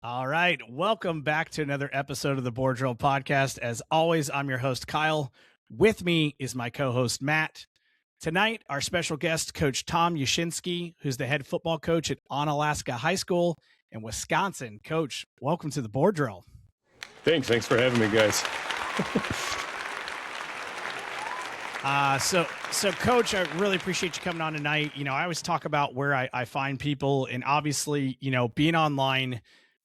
All right. Welcome back to another episode of the Board Drill Podcast. As always, I'm your host, Kyle. With me is my co-host, Matt. Tonight, our special guest, Coach Tom Yashinsky, who's the head football coach at Onalaska High School in Wisconsin. Coach, welcome to the Board Drill. Thanks for having me, guys. So Coach, I really appreciate you coming on tonight. I always talk about where I find people, and obviously, being online,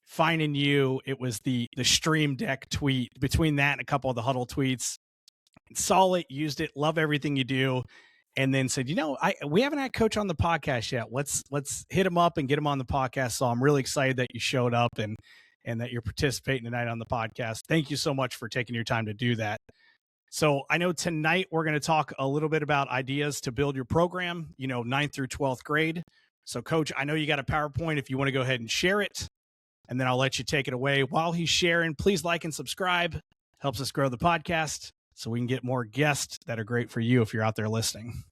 finding you, it was the Stream Deck tweet. Between that and a couple of the Huddle tweets, saw it, used it, love everything you do, and then said, we haven't had Coach on the podcast yet. Let's hit him up and get him on the podcast. So I'm really excited that you showed up and that you're participating tonight on the podcast. Thank you so much for taking your time to do that. So I know tonight we're going to talk a little bit about ideas to build your program, 9th through 12th grade. So Coach, I know you got a PowerPoint if you want to go ahead and share it, and then I'll let you take it away. While he's sharing, please like and subscribe. Helps us grow the podcast so we can get more guests that are great for you if you're out there listening.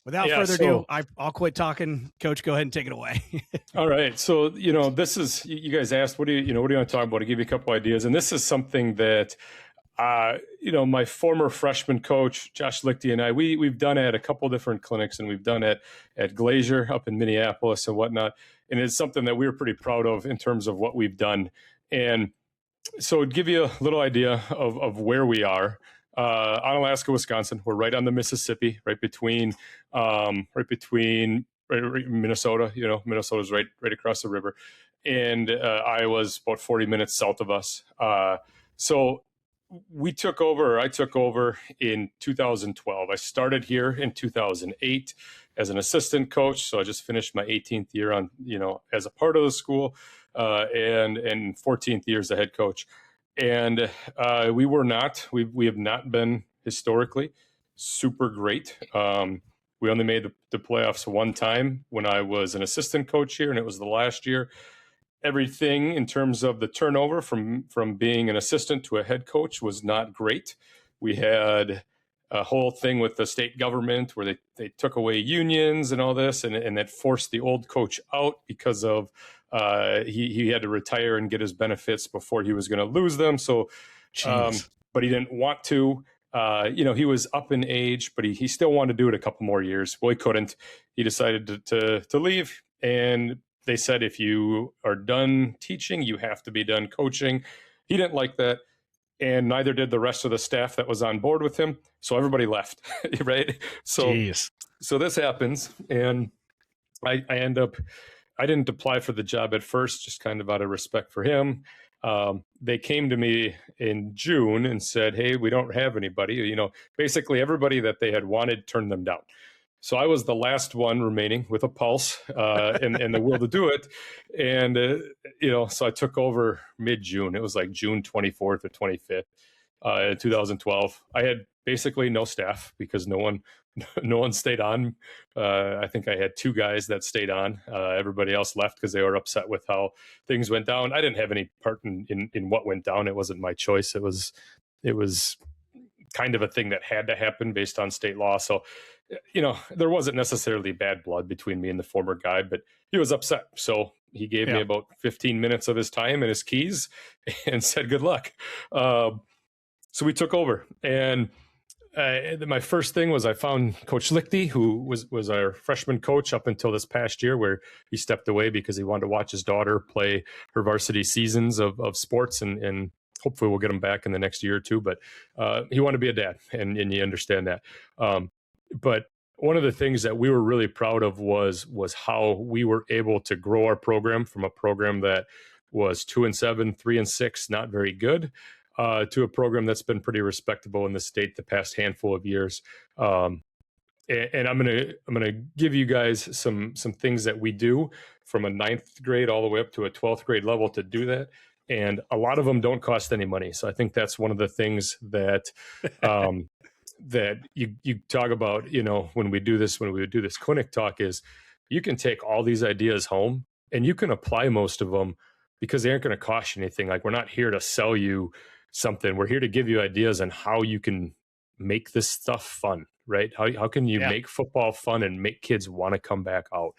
Without further ado, I'll quit talking. Coach, go ahead and take it away. All right. So, this is, you guys asked, what do you want to talk about? To give you a couple ideas. And this is something that, my former freshman coach, Josh Lichty, and I, we've done at a couple different clinics, and we've done it at Glacier up in Minneapolis and whatnot. And it's something that we're pretty proud of in terms of what we've done. And so to give you a little idea of where we are, Onalaska, Wisconsin, we're right on the Mississippi, right between Minnesota. Minnesota's right across the river, and Iowa's about 40 minutes south of us. So I took over in 2012. I started here in 2008 as an assistant coach. So I just finished my 18th year on, as a part of the school, and 14th year as a head coach. And we have not been historically super great. We only made the playoffs one time when I was an assistant coach here, and it was the last year. Everything in terms of the turnover from being an assistant to a head coach was not great. We had a whole thing with the state government where they took away unions and all this, and that forced the old coach out because of he had to retire and get his benefits before he was going to lose them. So, but he didn't want to. He was up in age, but he still wanted to do it a couple more years. Well, he couldn't. He decided to leave, and they said, if you are done teaching, you have to be done coaching. He didn't like that, and neither did the rest of the staff that was on board with him. So everybody left, right? So this happens, and I didn't apply for the job at first, just kind of out of respect for him. They came to me in June and said, hey, we don't have anybody. Basically everybody that they had wanted turned them down. So I was the last one remaining with a pulse and the will to do it. And, so I took over mid-June. It was like June 24th or 25th in 2012. I had basically no staff because no one stayed on. I think I had two guys that stayed on. Everybody else left because they were upset with how things went down. I didn't have any part in what went down. It wasn't my choice. It was kind of a thing that had to happen based on state law. So, there wasn't necessarily bad blood between me and the former guy, but he was upset. So he gave me about 15 minutes of his time and his keys and said, good luck. So we took over, and my first thing was I found Coach Lichty, who was our freshman coach up until this past year, where he stepped away because he wanted to watch his daughter play her varsity seasons of sports, and hopefully we'll get him back in the next year or two. But he wanted to be a dad, and you understand that. But one of the things that we were really proud of was how we were able to grow our program from a program that was 2-7, 3-6, not very good, to a program that's been pretty respectable in the state the past handful of years. And I'm gonna give you guys some things that we do from a 9th grade all the way up to a 12th grade level to do that. And a lot of them don't cost any money. So I think that's one of the things that that you talk about, when we do this clinic talk, is you can take all these ideas home and you can apply most of them because they aren't going to cost you anything. Like, we're not here to sell you something. We're here to give you ideas on how you can make this stuff fun, right? How can you make football fun and make kids want to come back out?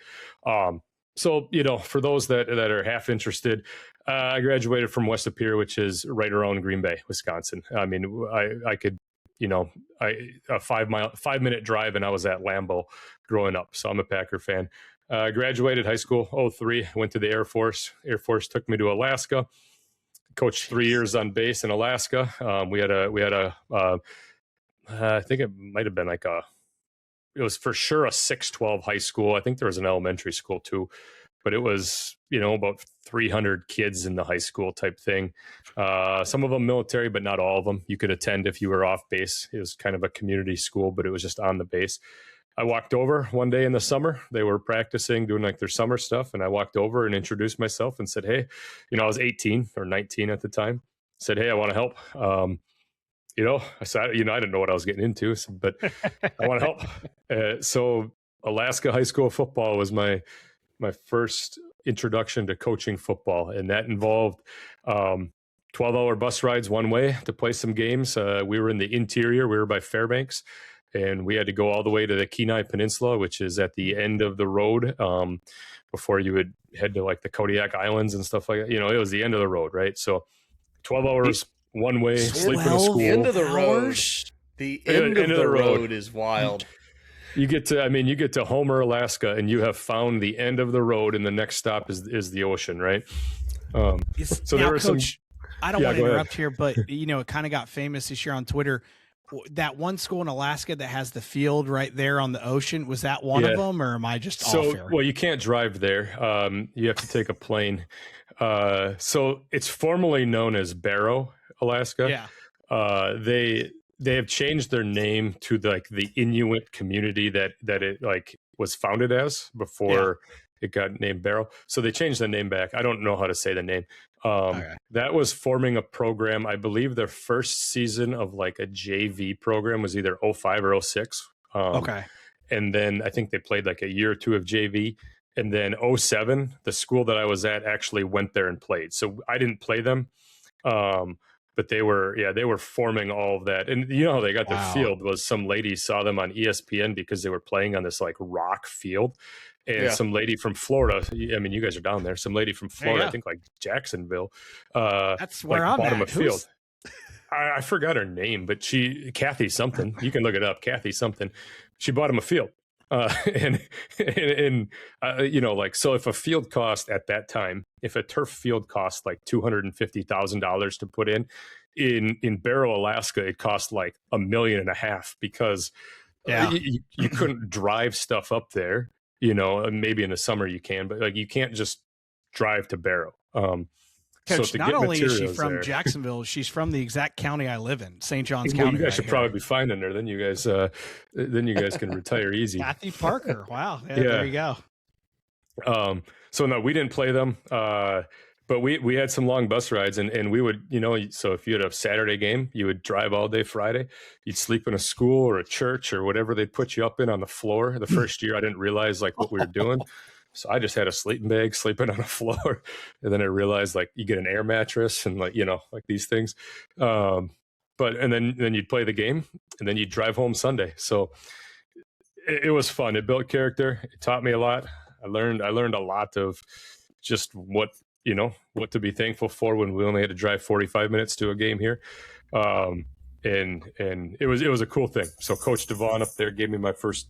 So, for those that are half interested, I graduated from West Lapeer, which is right around Green Bay, Wisconsin. I mean, I could, a 5-minute drive, and I was at Lambeau growing up. So I'm a Packer fan. Graduated high school, 03, went to the Air Force. Air Force took me to Alaska. Coached 3 years on base in Alaska. We had a I think it might have been it was for sure a 6-12 high school. I think there was an elementary school too, but it was, about 300 kids in the high school type thing. Some of them military, but not all of them. You could attend if you were off base. It was kind of a community school, but it was just on the base. I walked over one day in the summer. They were practicing, doing like their summer stuff. And I walked over and introduced myself and said, hey, I was 18 or 19 at the time. Said, hey, I want to help. I said, I didn't know what I was getting into, but I want to help. So Alaska High School football was my first introduction to coaching football. And that involved 12-hour bus rides one way to play some games. We were in the interior. We were by Fairbanks. And we had to go all the way to the Kenai Peninsula, which is at the end of the road before you would head to like the Kodiak Islands and stuff like that. It was the end of the road, right? So 12 hours one way, sleep in a school. The end of the road. The end of the road is wild. You get to Homer, Alaska, and you have found the end of the road, and the next stop is the ocean, right? So there were Coach, I don't want to interrupt here, but it kind of got famous this year on Twitter. That one school in Alaska that has the field right there on the ocean, was that one of them, or am I just off here? Well, you can't drive there. You have to take a plane. So it's formerly known as Barrow, Alaska. Yeah. They have changed their name to the Inuit community that it was founded as before it got named Barrow. So they changed the name back. I don't know how to say the name. That was forming a program. I believe their first season of a JV program was either 05 or 06. Okay. And then I think they played a year or two of JV. And then 07, the school that I was at actually went there and played. So I didn't play them. But they were forming all of that. And how they got their field was some lady saw them on ESPN because they were playing on this rock field. And some lady from Florida, I mean, you guys are down there. Some lady from Florida, I think Jacksonville. That's where I'm bought at. Them a field. I forgot her name, but Kathy something. You can look it up. Kathy something. She bought him a field. So if a field cost at that time, if a turf field cost $250,000 to put in Barrow, Alaska, it cost $1.5 million because you couldn't drive stuff up there. Maybe in the summer you can, but you can't just drive to Barrow. Coach, so not only is she from Jacksonville, she's from the exact county I live in, St. John's County. You guys should probably be finding her. Then you guys can retire easy. Kathy Parker. Wow. Yeah. There you go. So no, we didn't play them. But we had some long bus rides, and we would, so if you had a Saturday game, you would drive all day Friday. You'd sleep in a school or a church or whatever they'd put you up in on the floor. The first year, I didn't realize what we were doing. So I just had a sleeping bag sleeping on the floor. And then I realized you get an air mattress and these things. And then you'd play the game and then you'd drive home Sunday. So it was fun. It built character. It taught me a lot. I learned a lot of just what to be thankful for when we only had to drive 45 minutes to a game here. And it was a cool thing. So Coach Devon up there gave me my first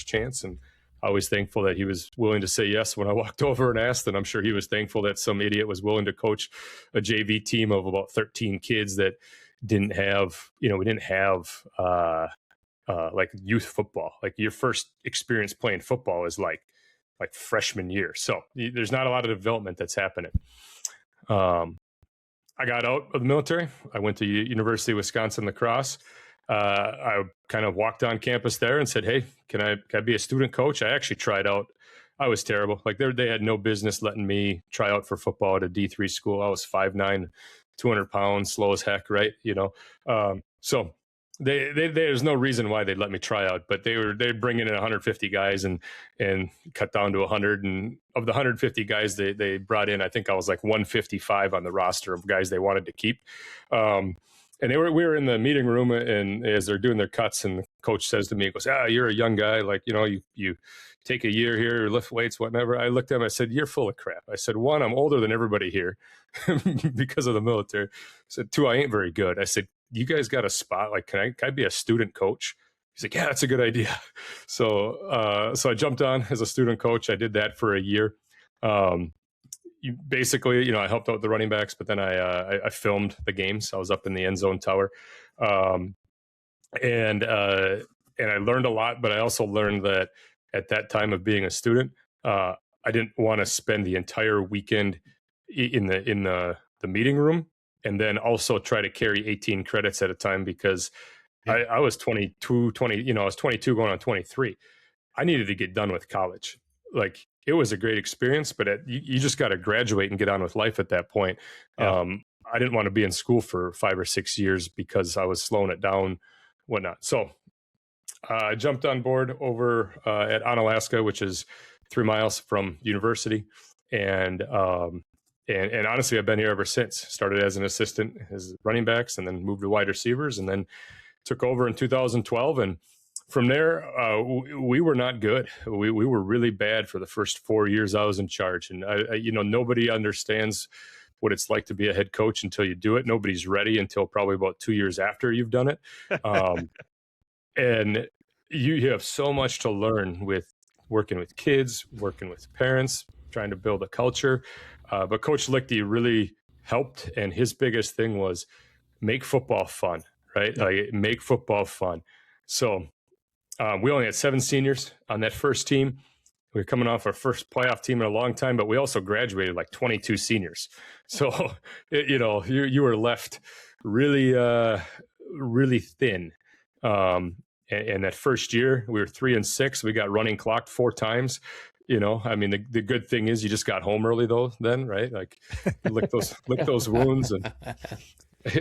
chance, and I was thankful that he was willing to say yes when I walked over and asked. And I'm sure he was thankful that some idiot was willing to coach a JV team of about 13 kids that didn't have, we didn't have youth football. Your first experience playing football is like freshman year. So there's not a lot of development that's happening. I got out of the military. I went to University of Wisconsin La Crosse. I kind of walked on campus there and said, hey, can I be a student coach? I actually tried out. I was terrible. They had no business letting me try out for football at a D3 school. I was 5'9", 200 pounds, slow as heck, right? So there's no reason why they'd let me try out, but they'd bring in 150 guys and cut down to 100. And of the 150 guys they brought in, I think I was 155 on the roster of guys they wanted to keep. And we were in the meeting room, and as they're doing their cuts, and the coach says to me, he goes, you're a young guy. You take a year here, lift weights, whatever. I looked at him, I said, you're full of crap. I said, one, I'm older than everybody here because of the military. I said, two, I ain't very good. I said, you guys got a spot? Like, can I be a student coach? He's like, yeah, that's a good idea. So I jumped on as a student coach. I did that for a year. Basically, I helped out the running backs, but then I filmed the games. I was up in the end zone tower. And I learned a lot, but I also learned that at that time of being a student, I didn't want to spend the entire weekend in the meeting room and then also try to carry 18 credits at a time, because I was 22 going on 23. I needed to get done with college. Like, it was a great experience, but you just got to graduate and get on with life at that point. Yeah. I didn't want to be in school for 5 or 6 years because I was slowing it down, whatnot. So I jumped on board over at Onalaska, which is 3 miles from university. And honestly, I've been here ever since. Started as an assistant as running backs, and then moved to wide receivers, and then took over in 2012. And from there, we were not good. We were really bad for the first 4 years I was in charge. And nobody understands what it's like to be a head coach until you do it. Nobody's ready until probably about 2 years after you've done it. And you have so much to learn with working with kids, working with parents, trying to build a culture. But Coach Lichty really helped. And his biggest thing was make football fun, right? Like, make football fun. So we only had 7 seniors on that first team. We were coming off our first playoff team in a long time, but we also graduated like 22 seniors. So, you were left really, really thin. And that first year, we were 3-6. We got running clocked 4 times. The good thing is you just got home early then, right? Like, you lick those wounds. And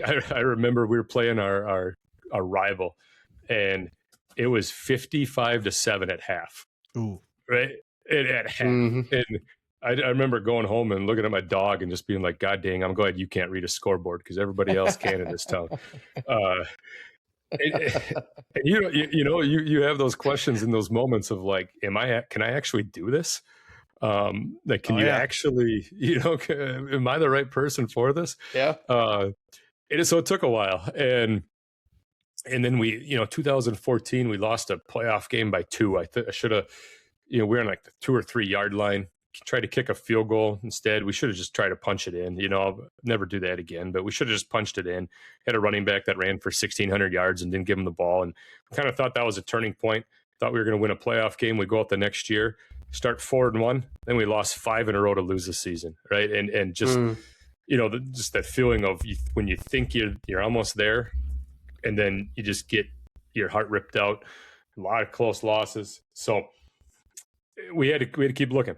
I remember we were playing our rival, and it was 55-7 at half. Ooh. Right? At half. Mm-hmm. And I remember going home and looking at my dog and just being like, God dang, I'm glad you can't read a scoreboard, because everybody else can in this town. And you have those questions in those moments of like, can I actually do this? Like, can you actually, am I the right person for this? Yeah. So it took a while. And then we, 2014, we lost a playoff game by 2. I should have, we're on like the 2 or 3 yard line, tried to kick a field goal instead. We should have just tried to punch it in. I'll never do that again, but we should have just punched it in. Had a running back that ran for 1,600 yards and didn't give him the ball. And kind of thought that was a turning point. Thought we were going to win a playoff game. We go out the next year, start 4-1. Then we lost 5 in a row to lose the season. Right. And just, just that feeling of when you think you're almost there, and then you just get your heart ripped out. A lot of close losses. So we had to keep looking.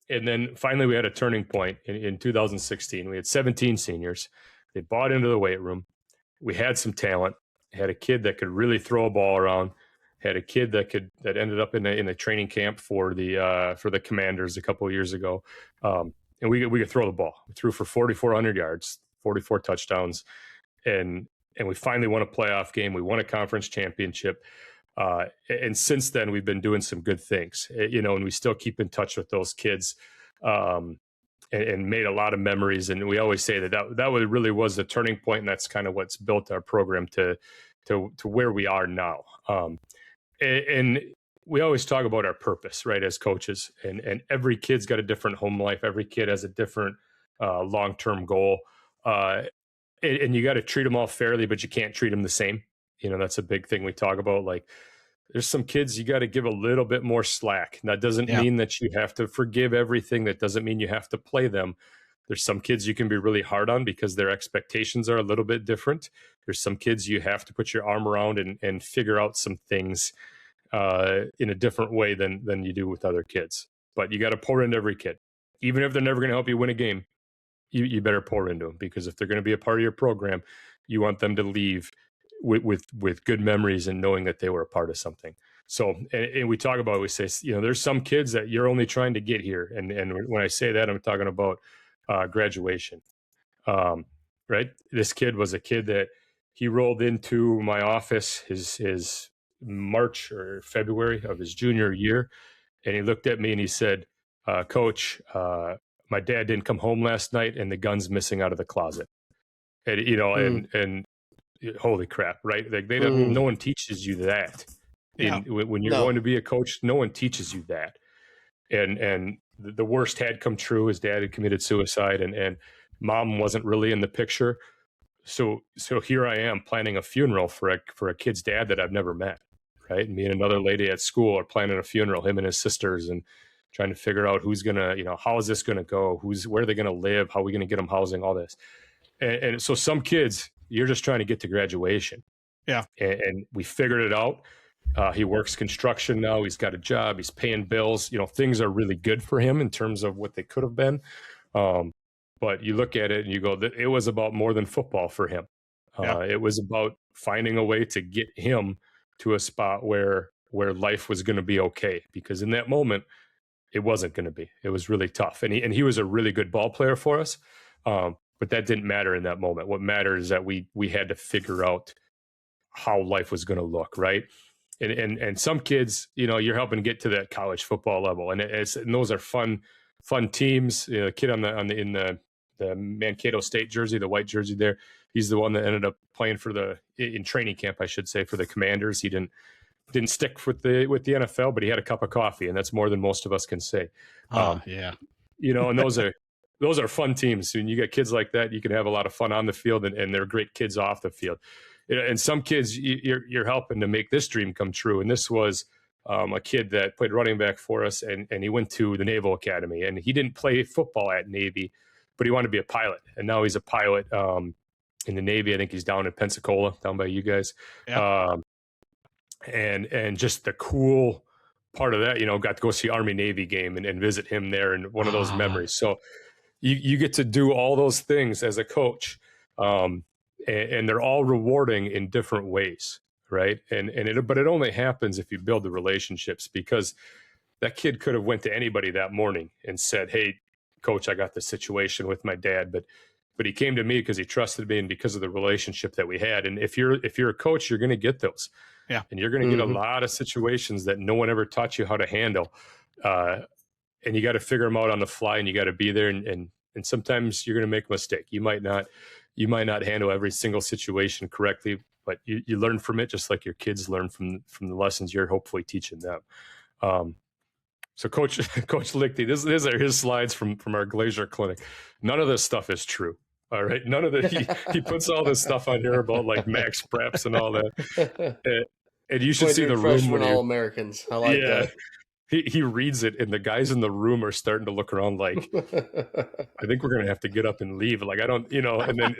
And then finally we had a turning point in 2016. We had 17 seniors. They bought into the weight room. We had some talent. Had a kid that could really throw a ball around. Had a kid that ended up in a training camp for the Commanders a couple of years ago. And we could throw the ball. We threw for 4,400 yards, 44 touchdowns. And we finally won a playoff game. We won a conference championship. And since then, we've been doing some good things, and we still keep in touch with those kids, and made a lot of memories. And we always say that really was the turning point. And that's kind of what's built our program to where we are now. And we always talk about our purpose, right, as coaches, and every kid's got a different home life. Every kid has a different long-term goal. And you got to treat them all fairly, but you can't treat them the same. That's a big thing we talk about. Like, there's some kids you got to give a little bit more slack. And that doesn't mean that you have to forgive everything. That doesn't mean you have to play them. There's some kids you can be really hard on because their expectations are a little bit different. There's some kids you have to put your arm around and figure out some things in a different way than you do with other kids. But you got to pour into every kid. Even if they're never going to help you win a game, you better pour into them, because if they're going to be a part of your program, you want them to leave with good memories and knowing that they were a part of something. So, and we talk about, we say, there's some kids that you're only trying to get here. And when I say that, I'm talking about graduation. Right. This kid was a kid that he rolled into my office his March or February of his junior year. And he looked at me and he said, Coach, my dad didn't come home last night and the gun's missing out of the closet. And, and holy crap, right? Like no one teaches you that. Yeah. When you're going to be a coach, no one teaches you that. And the worst had come true. His dad had committed suicide, and mom wasn't really in the picture. So here I am planning a funeral for a kid's dad that I've never met, right? Me and another lady at school are planning a funeral, him and his sisters, and trying to figure out who's gonna, how is this gonna go? Where are they gonna live? How are we gonna get them housing? All this, and so some kids, you're just trying to get to graduation. Yeah, and we figured it out. He works construction now. He's got a job. He's paying bills. Things are really good for him in terms of what they could have been. But you look at it and you go, it was about more than football for him. It was about finding a way to get him to a spot where life was going to be okay. Because in that moment, it wasn't going to be. It was really tough. And he was a really good ball player for us. But that didn't matter in that moment. What mattered is that we had to figure out how life was going to look, right? And some kids, you're helping get to that college football level, and those are fun teams. The kid in the Mankato State jersey, the white jersey there, he's the one that ended up playing in training camp, I should say, for the Commanders. He didn't stick with the NFL, but he had a cup of coffee, and that's more than most of us can say. Yeah. And those are fun teams. When you get kids like that, you can have a lot of fun on the field, and they're great kids off the field. And some kids, you're helping to make this dream come true. And this was a kid that played running back for us, and he went to the Naval Academy. And he didn't play football at Navy, but he wanted to be a pilot. And now he's a pilot in the Navy. I think he's down in Pensacola, down by you guys. Yeah. And just the cool part of that, got to go see Army-Navy game and visit him there, and one of those memories. So you get to do all those things as a coach. And they're all rewarding in different ways, right? But it only happens if you build the relationships, because that kid could have went to anybody that morning and said, "Hey, coach, I got this situation with my dad," but he came to me because he trusted me and because of the relationship that we had. And if you're a coach, you're going to get those, and you're going to get a lot of situations that no one ever taught you how to handle, and you got to figure them out on the fly, and you got to be there. And sometimes you're going to make a mistake. You might not handle every single situation correctly, but you learn from it, just like your kids learn from the lessons you're hopefully teaching them. So Coach Lichty, these are his slides from our Glacier Clinic. None of this stuff is true. All right. None of the, he puts all this stuff on here about like max preps and all that. And you should see the room when All-Americans. I like that. He reads it, and the guys in the room are starting to look around like, I think we're going to have to get up and leave. Like, I don't, and then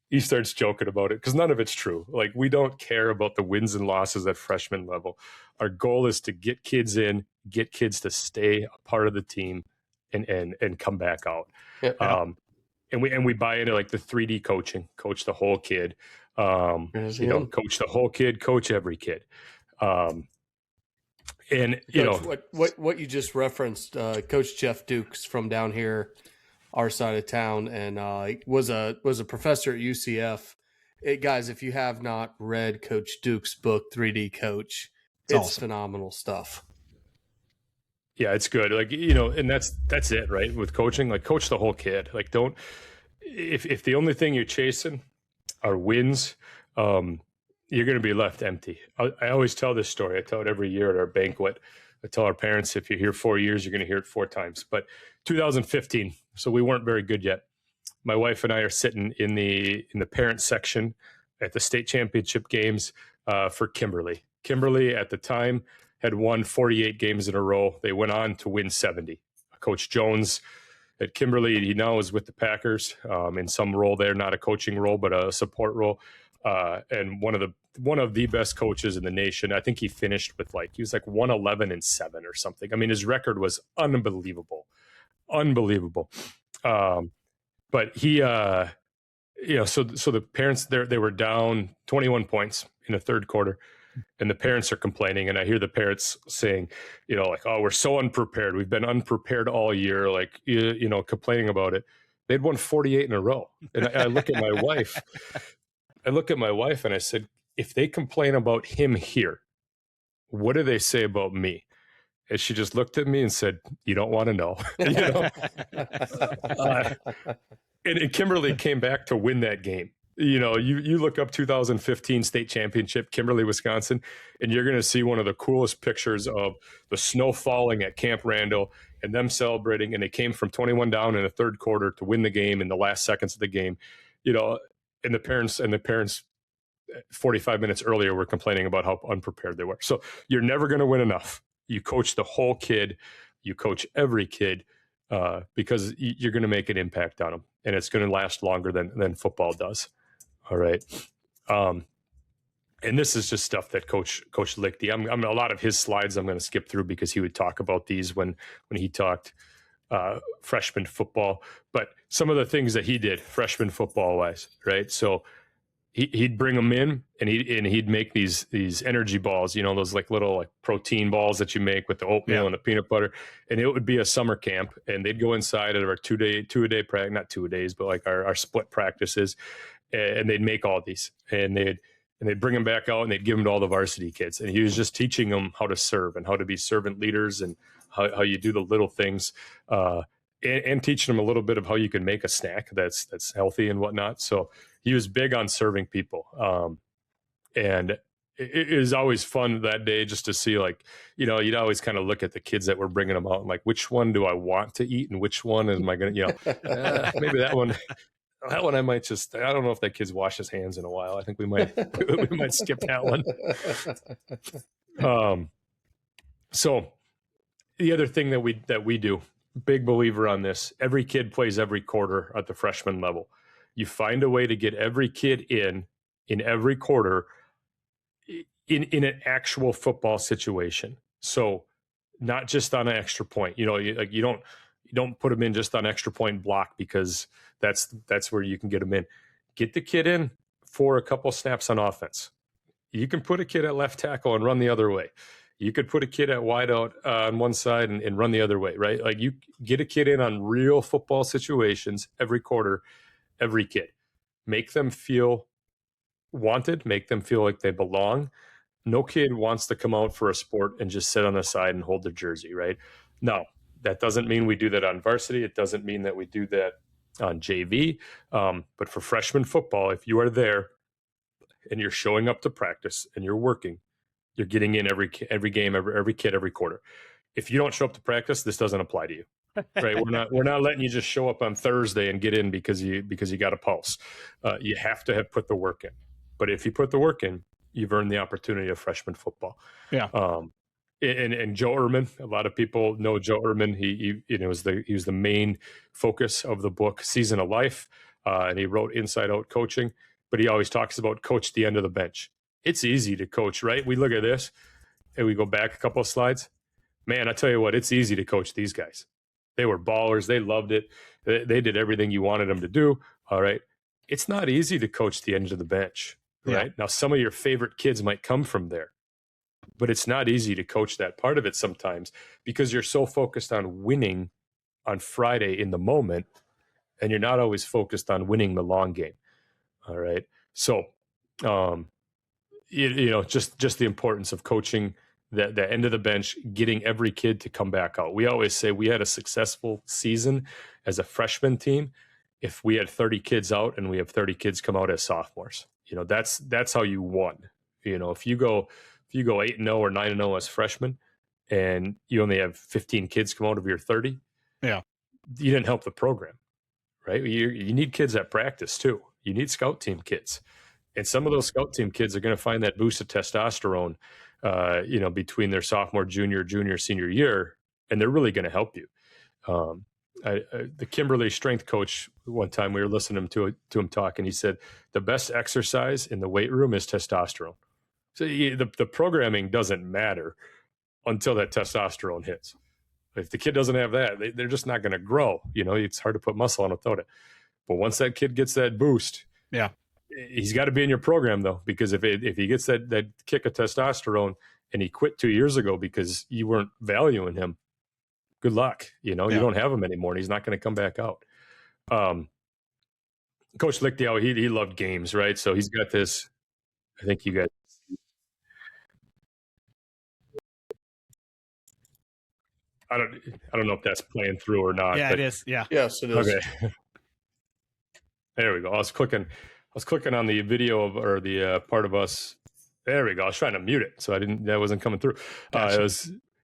he starts joking about it, because none of it's true. Like, we don't care about the wins and losses at freshman level. Our goal is to get kids in, get kids to stay a part of the team and come back out. Yeah. And we buy into like the 3D coaching, coach the whole kid, coach the whole kid, coach every kid. And Coach, what you just referenced, Coach Jeff Dukes from down here, our side of town, and was a professor at UCF. Guys, if you have not read Coach Dukes' book, 3D Coach, it's awesome. Phenomenal stuff. Yeah, it's good. Like, and that's it, right? With coaching, like, coach the whole kid. Like, don't, if the only thing you're chasing are wins, you're going to be left empty. I always tell this story. I tell it every year at our banquet. I tell our parents, if you're here 4 years, you're going to hear it 4 times. But 2015, so we weren't very good yet. My wife and I are sitting in the parent section at the state championship games for Kimberly. Kimberly at the time had won 48 games in a row. They went on to win 70. Coach Jones at Kimberly, he now is with the Packers in some role there, not a coaching role, but a support role. And one of the best coaches in the nation. I think he finished with he was like 111-7 or something. I mean, his record was unbelievable. But he, so the parents they were down 21 points in the third quarter, and the parents are complaining. And I hear the parents saying, "Oh, we're so unprepared. We've been unprepared all year." Complaining about it. They'd won 48 in a row. And I look at my wife. And I said, if they complain about him here, what do they say about me? And she just looked at me and said, "You don't want to know." And Kimberly came back to win that game. You look up 2015 state championship, Kimberly, Wisconsin, and you're going to see one of the coolest pictures of the snow falling at Camp Randall and them celebrating. And they came from 21 down in the third quarter to win the game in the last seconds of the game. And the parents 45 minutes earlier were complaining about how unprepared they were. So you're never going to win enough. You coach the whole kid. You coach every kid because you're going to make an impact on them, and it's going to last longer than football does. All right. And this is just stuff that Coach Lichty, I'm a lot of his slides I'm going to skip through because he would talk about these when he talked freshman football. But some of the things that he did freshman football wise, right? So he'd bring them in and he'd make these energy balls, those like little protein balls that you make with the oatmeal and the peanut butter. And it would be a summer camp, and they'd go inside of our two a day practice, not 2 days, but like our split practices, and they'd make all these, and they'd bring them back out and they'd give them to all the varsity kids. And he was just teaching them how to serve and how to be servant leaders and how you do the little things, and teaching them a little bit of how you can make a snack that's healthy and whatnot. So he was big on serving people. And it is always fun that day just to see, you'd always kind of look at the kids that were bringing them out and which one do I want to eat and which one am I going to, maybe that one I might just, I don't know if that kid's washed his hands in a while. I think we might skip that one. So the other thing that we do, big believer on this, every kid plays every quarter at the freshman level. You find a way to get every kid in every quarter in an actual football situation. So not just on an extra point, you don't put them in just on extra point block because that's where you can get them in. Get the kid in for a couple snaps on offense. You can put a kid at left tackle and run the other way. You could put a kid at wide out on one side and run the other way, right? Like you get a kid in on real football situations every quarter, every kid. Make them feel wanted, make them feel like they belong. No kid wants to come out for a sport and just sit on the side and hold their jersey, right? No, that doesn't mean we do that on varsity. It doesn't mean that we do that on JV. But for freshman football, if you are there and you're showing up to practice and you're working, you're getting in every game, every kid, every quarter. If you don't show up to practice, this doesn't apply to you, right? We're not letting you just show up on Thursday and get in because you got a pulse. You have to have put the work in. But if you put the work in, you've earned the opportunity of freshman football. Yeah. And Joe Ehrman, a lot of people know Joe Ehrman. He was the main focus of the book Season of Life, and he wrote Inside Out Coaching. But he always talks about coach the end of the bench. It's easy to coach, right? We look at this and we go back a couple of slides. Man, I tell you what, it's easy to coach these guys. They were ballers. They loved it. They did everything you wanted them to do. All right. It's not easy to coach the end of the bench, right? Now, some of your favorite kids might come from there, but it's not easy to coach that part of it sometimes because you're so focused on winning on Friday in the moment, and you're not always focused on winning the long game. All right. So, just the importance of coaching the end of the bench, getting every kid to come back out. We always say we had a successful season as a freshman team if we had 30 kids out and we have 30 kids come out as sophomores. That's how you won. If you go 8-0 or 9-0 as freshmen and you only have 15 kids come out of your 30, you didn't help the program, right? You need kids at practice too. You need scout team kids. And some of those scout team kids are going to find that boost of testosterone, between their sophomore, junior, senior year, and they're really going to help you. The Kimberly strength coach, one time we were listening to him talk, and he said, the best exercise in the weight room is testosterone. So the programming doesn't matter until that testosterone hits. If the kid doesn't have that, they're just not going to grow. It's hard to put muscle on without it. But once that kid gets that boost, he's got to be in your program though, because if he gets that kick of testosterone and he quit 2 years ago because you weren't valuing him, good luck. You don't have him anymore, and he's not going to come back out. Coach Lichty, he loved games, right? So he's got this. I think you guys I don't know if that's playing through or not. Yeah, but, it is. Yeah. Yes, it is. Okay. There we go. I was clicking on the video or the part of us. There we go. I was trying to mute it, so that wasn't coming through. Gotcha.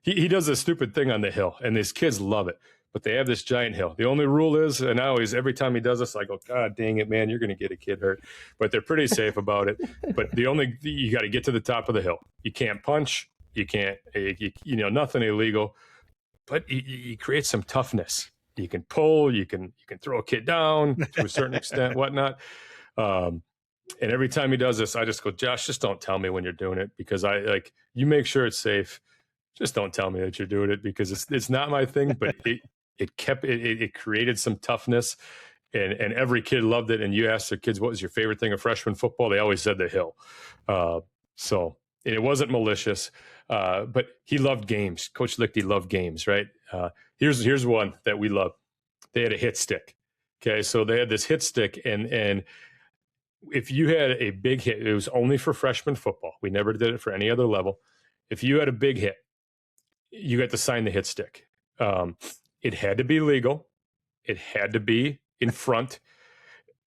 He does this stupid thing on the hill, and these kids love it. But they have this giant hill. The only rule is, and every time he does this, I go, God dang it, man, you're going to get a kid hurt. But they're pretty safe about it. But you got to get to the top of the hill. You can't punch. You can't, nothing illegal. But you create some toughness. You can pull. You can throw a kid down to a certain extent, whatnot. And every time he does this, I just go, Josh, just don't tell me when you're doing it, because you make sure it's safe. Just don't tell me that you're doing it, because it's not my thing. But it created some toughness, and every kid loved it. And you asked their kids, what was your favorite thing of freshman football? They always said the hill. So it wasn't malicious, but he loved games. Coach Lichty loved games, right? Here's one that we love. They had a hit stick. Okay, so they had this hit stick, and if you had a big hit, it was only for freshman football. We never did it for any other level. If you had a big hit, you got to sign the hit stick. It had to be legal. It had to be in front,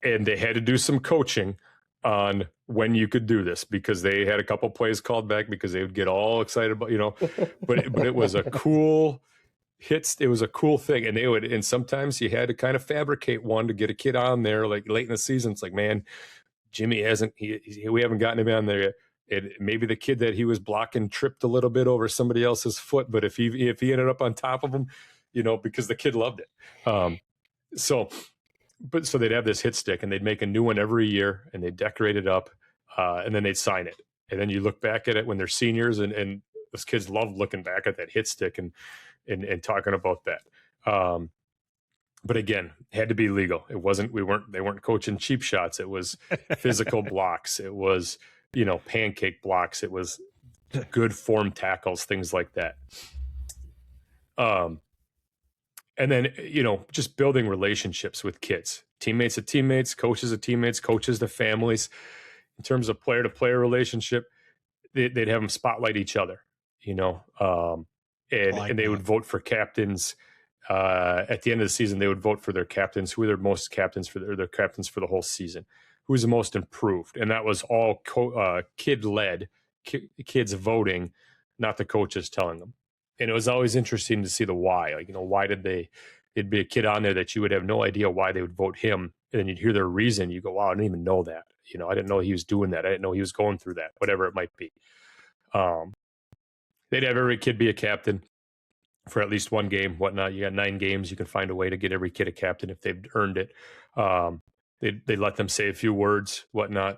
and they had to do some coaching on when you could do this, because they had a couple plays called back because they would get all excited about, but it was a cool hits. It was a cool thing. And sometimes you had to kind of fabricate one to get a kid on there, like late in the season. It's like, man, Jimmy we haven't gotten him on there yet. And maybe the kid that he was blocking tripped a little bit over somebody else's foot, but if he ended up on top of him, because the kid loved it. So they'd have this hit stick, and they'd make a new one every year, and they'd decorate it up, and then they'd sign it. And then you look back at it when they're seniors, and those kids love looking back at that hit stick and talking about that. But again, it had to be legal. They weren't coaching cheap shots. It was physical blocks. It was, pancake blocks. It was good form tackles, things like that. And then, just building relationships with kids, teammates of teammates, coaches of teammates, coaches to families. In terms of player to player relationship, they'd have them spotlight each other, and they would vote for captains. At the end of the season, they would vote for their captains, who were their most captains for their captains for the whole season, who was the most improved. And that was all kid-led, kids voting, not the coaches telling them. And it was always interesting to see the why. Why did it'd be a kid on there that you would have no idea why they would vote him. And then you'd hear their reason. You go, wow, I didn't even know that. I didn't know he was doing that. I didn't know he was going through that, whatever it might be. They'd have every kid be a captain for at least one game, whatnot. You got 9 games. You can find a way to get every kid a captain if they've earned it. They'd let them say a few words, whatnot,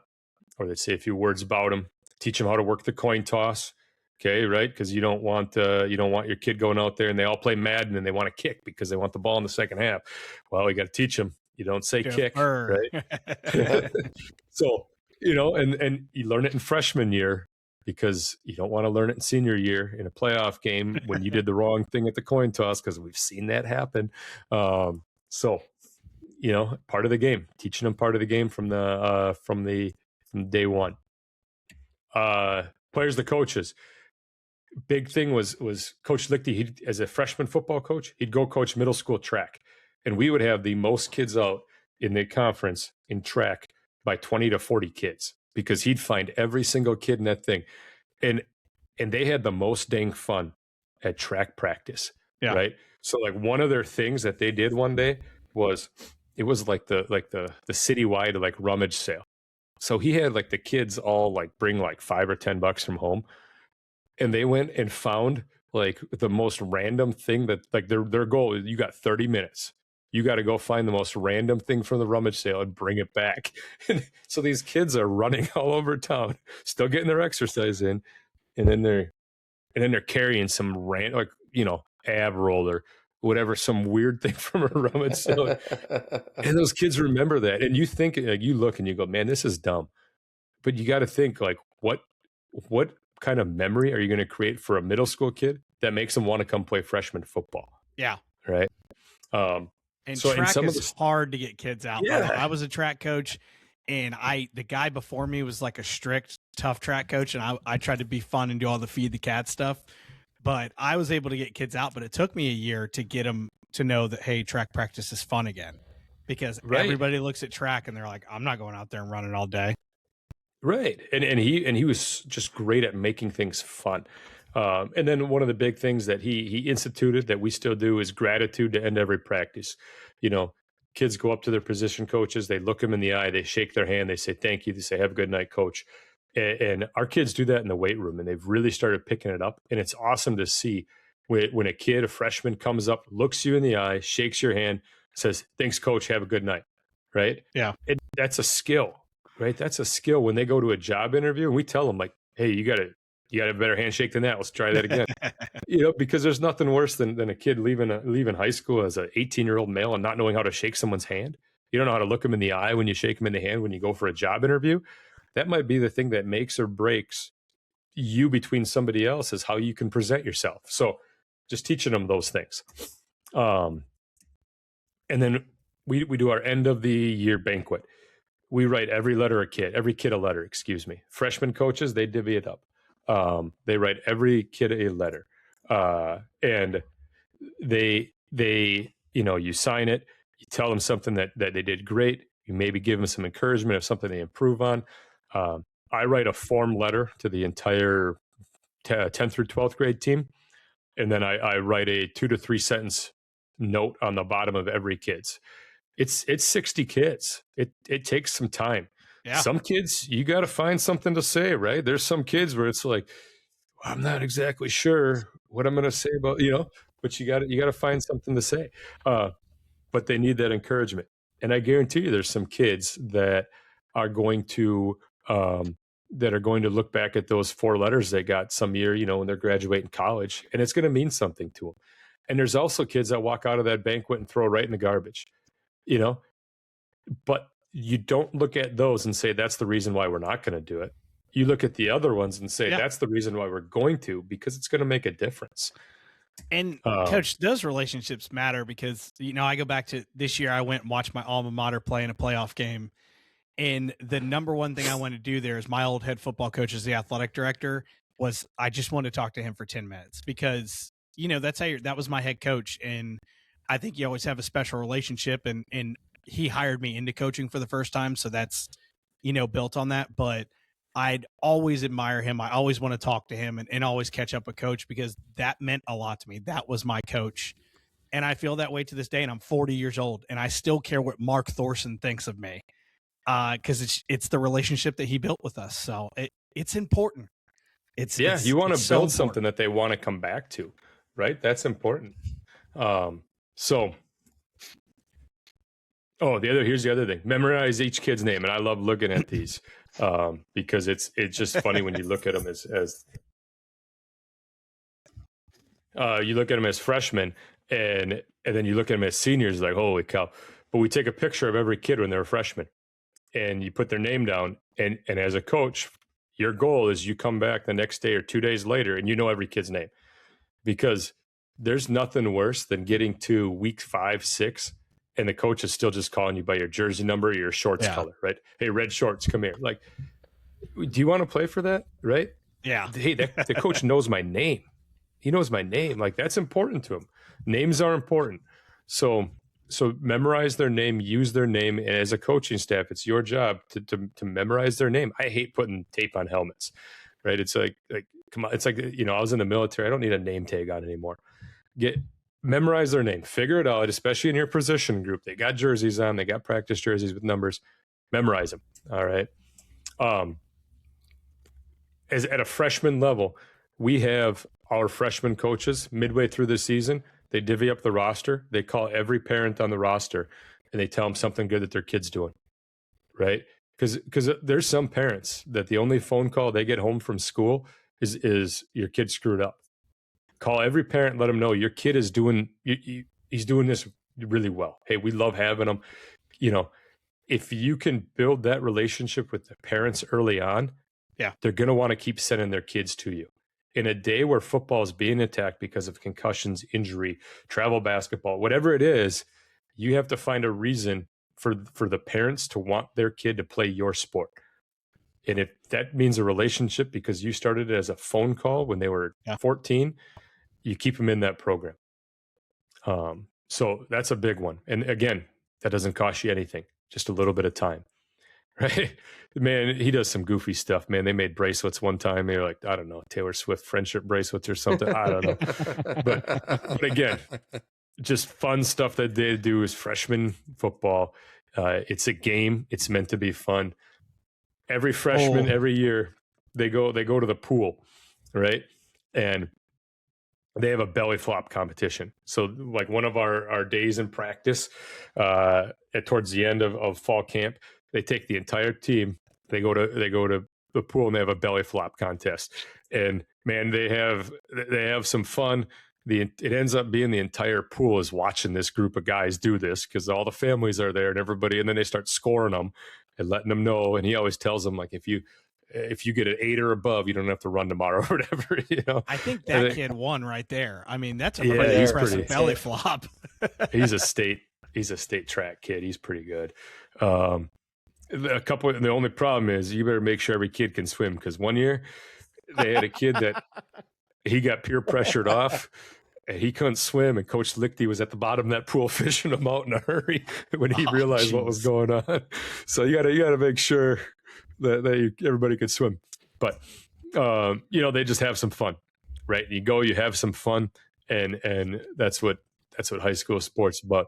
or they'd say a few words about them, teach them how to work the coin toss. Okay, right? Because you don't want your kid going out there and they all play Madden and they want to kick because they want the ball in the second half. Well, you got to teach them. You don't say kick, right? So, and you learn it in freshman year because you don't want to learn it in senior year in a playoff game when you did the wrong thing at the coin toss, because we've seen that happen. So, part of the game, teaching them part of the game from day one. Players to coaches. Big thing was Coach Lichty. As a freshman football coach, he'd go coach middle school track, and we would have the most kids out in the conference in track by 20 to 40 kids, because he'd find every single kid in that thing, and they had the most dang fun at track practice. Yeah. Right. So one of their things that they did one day was it was like the citywide rummage sale. So he had the kids all bring $5 or $10 from home. And they went and found the most random thing that their goal is, you got 30 minutes. You got to go find the most random thing from the rummage sale and bring it back. And so these kids are running all over town, still getting their exercise in. And then they're carrying some ab roll or whatever, some weird thing from a rummage sale. And those kids remember that. And you think, you look and you go, man, this is dumb. But you got to think what kind of memory are you going to create for a middle school kid that makes them want to come play freshman football? Yeah. Right. And so track is hard to get kids out. Yeah. I was a track coach, and the guy before me was a strict, tough track coach. And I tried to be fun and do all the feed the cat stuff, but I was able to get kids out, but it took me a year to get them to know that, hey, track practice is fun again, because everybody looks at track and they're like, I'm not going out there and running all day. Right. And he was just great at making things fun. And then one of the big things that he instituted that we still do is gratitude to end every practice. You know, kids go up to their position coaches, they look them in the eye, they shake their hand, they say, thank you. They say, have a good night, coach. And our kids do that in the weight room, and they've really started picking it up. And it's awesome to see when a freshman comes up, looks you in the eye, shakes your hand, says, thanks, coach, have a good night. Right. Yeah. That's a skill, right? That's a skill when they go to a job interview and we tell them, like, hey, you got to have a better handshake than that. Let's try that again. Because there's nothing worse than a kid leaving high school as an 18-year-old male and not knowing how to shake someone's hand. You don't know how to look them in the eye when you shake them in the hand when you go for a job interview. That might be the thing that makes or breaks you between somebody else, is how you can present yourself. So just teaching them those things. And then we do our end of the year banquet. We write every kid a letter, excuse me. Freshman coaches, they divvy it up. They write every kid a letter. And they you sign it, you tell them something that they did great. You maybe give them some encouragement of something they improve on. I write a form letter to the entire 10th through 12th grade team. And then I write a 2 to 3 sentence note on the bottom of every kid's. It's 60 kids. It takes some time. Yeah. Some kids, you got to find something to say, right? There's some kids where it's like, well, I'm not exactly sure what I'm going to say about, but you got to find something to say. But they need that encouragement. And I guarantee you there's some kids that are going to look back at those 4 letters they got some year, when they're graduating college, and it's going to mean something to them. And there's also kids that walk out of that banquet and throw right in the garbage, but you don't look at those and say, that's the reason why we're not going to do it. You look at the other ones and say, that's the reason why we're going to, because it's going to make a difference. And Coach, those relationships matter because, I go back to this year, I went and watched my alma mater play in a playoff game. And the number one thing I wanted to do there is my old head football coach is the athletic director, was I just wanted to talk to him for 10 minutes because, that's how that was my head coach. And I think you always have a special relationship, and he hired me into coaching for the first time. So that's, built on that. But I'd always admire him. I always want to talk to him and always catch up with coach because that meant a lot to me. That was my coach. And I feel that way to this day. And I'm 40 years old and I still care what Mark Thorson thinks of me. Cause it's the relationship that he built with us. So it's important. You want to build something that they want to come back to, right? That's important. Here's the other thing. Memorize each kid's name. And I love looking at these because it's just funny when you look at them as you look at them as freshmen and then you look at them as seniors, like, holy cow. But we take a picture of every kid when they're a freshman and you put their name down. And as a coach, your goal is you come back the next day or 2 days later and you know every kid's name, because there's nothing worse than getting to week 5, 6, and the coach is still just calling you by your jersey number or your shorts color, right? Hey, red shorts, come here. Like, do you want to play for that, right? Yeah. Hey, the coach knows my name. He knows my name. Like, that's important to him. Names are important. So memorize their name, use their name. And as a coaching staff, it's your job to memorize their name. I hate putting tape on helmets, right? It's like, come on. It's like, I was in the military. I don't need a name tag on anymore. Memorize their name, figure it out, especially in your position group. They got jerseys on, they got practice jerseys with numbers. Memorize them. All right. As at a freshman level, we have our freshman coaches midway through the season. They divvy up the roster. They call every parent on the roster and they tell them something good that their kid's doing. Right. Because there's some parents that the only phone call they get home from school is your kid screwed up. Call every parent, let them know your kid is he's doing this really well. Hey, we love having them. If you can build that relationship with the parents early on, they're going to want to keep sending their kids to you. In a day where football is being attacked because of concussions, injury, travel basketball, whatever it is, you have to find a reason for the parents to want their kid to play your sport. And if that means a relationship because you started it as a phone call when they were 14, you keep them in that program. So that's a big one. And again, that doesn't cost you anything, just a little bit of time, right? Man, he does some goofy stuff, man. They made bracelets one time. They were like, I don't know, Taylor Swift friendship bracelets or something. I don't know. But again, just fun stuff that they do is freshman football. It's a game. It's meant to be fun. Every freshman, every year, they go to the pool, right? And they have a belly flop competition. So like one of our days in practice, towards the end of fall camp, they take the entire team. They go to the pool and they have a belly flop contest. And man, they have some fun. It ends up being the entire pool is watching this group of guys do this because all the families are there and everybody, and then they start scoring them and letting them know. And he always tells them, like, if you get an 8 or above, you don't have to run tomorrow or whatever, you know. I think that kid won right there. I mean, that's a pretty impressive belly flop. He's a state track kid. He's pretty good. The only problem is you better make sure every kid can swim, because one year they had a kid that he got peer pressured off and he couldn't swim, and Coach Lichty was at the bottom of that pool fishing him out in a hurry when he realized what was going on. So you gotta make sure that everybody could swim. But they just have some fun, right? You have some fun, and that's what high school sports is about.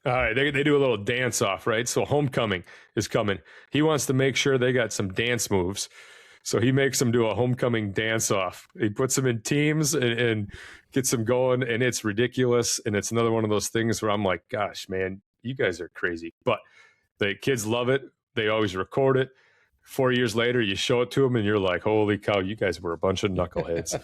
All right, they do a little dance off, right? So homecoming is coming. He wants to make sure they got some dance moves. So he makes them do a homecoming dance off. He puts them in teams and gets them going, and it's ridiculous. And it's another one of those things where I'm like, gosh, man, you guys are crazy. But the kids love it. They always record it. 4 years later, you show it to them, and you're like, holy cow, you guys were a bunch of knuckleheads.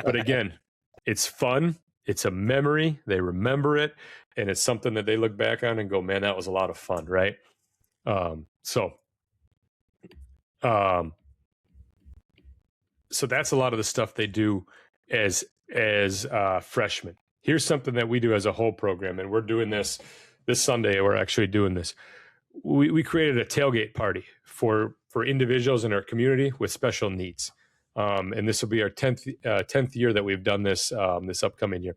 But again, it's fun. It's a memory. They remember it. And it's something that they look back on and go, man, that was a lot of fun, right? So that's a lot of the stuff they do as freshmen. Here's something that we do as a whole program, and we're doing this Sunday. We're actually doing this. We created a tailgate party for individuals in our community with special needs, and this will be our 10th year that we've done this this upcoming year.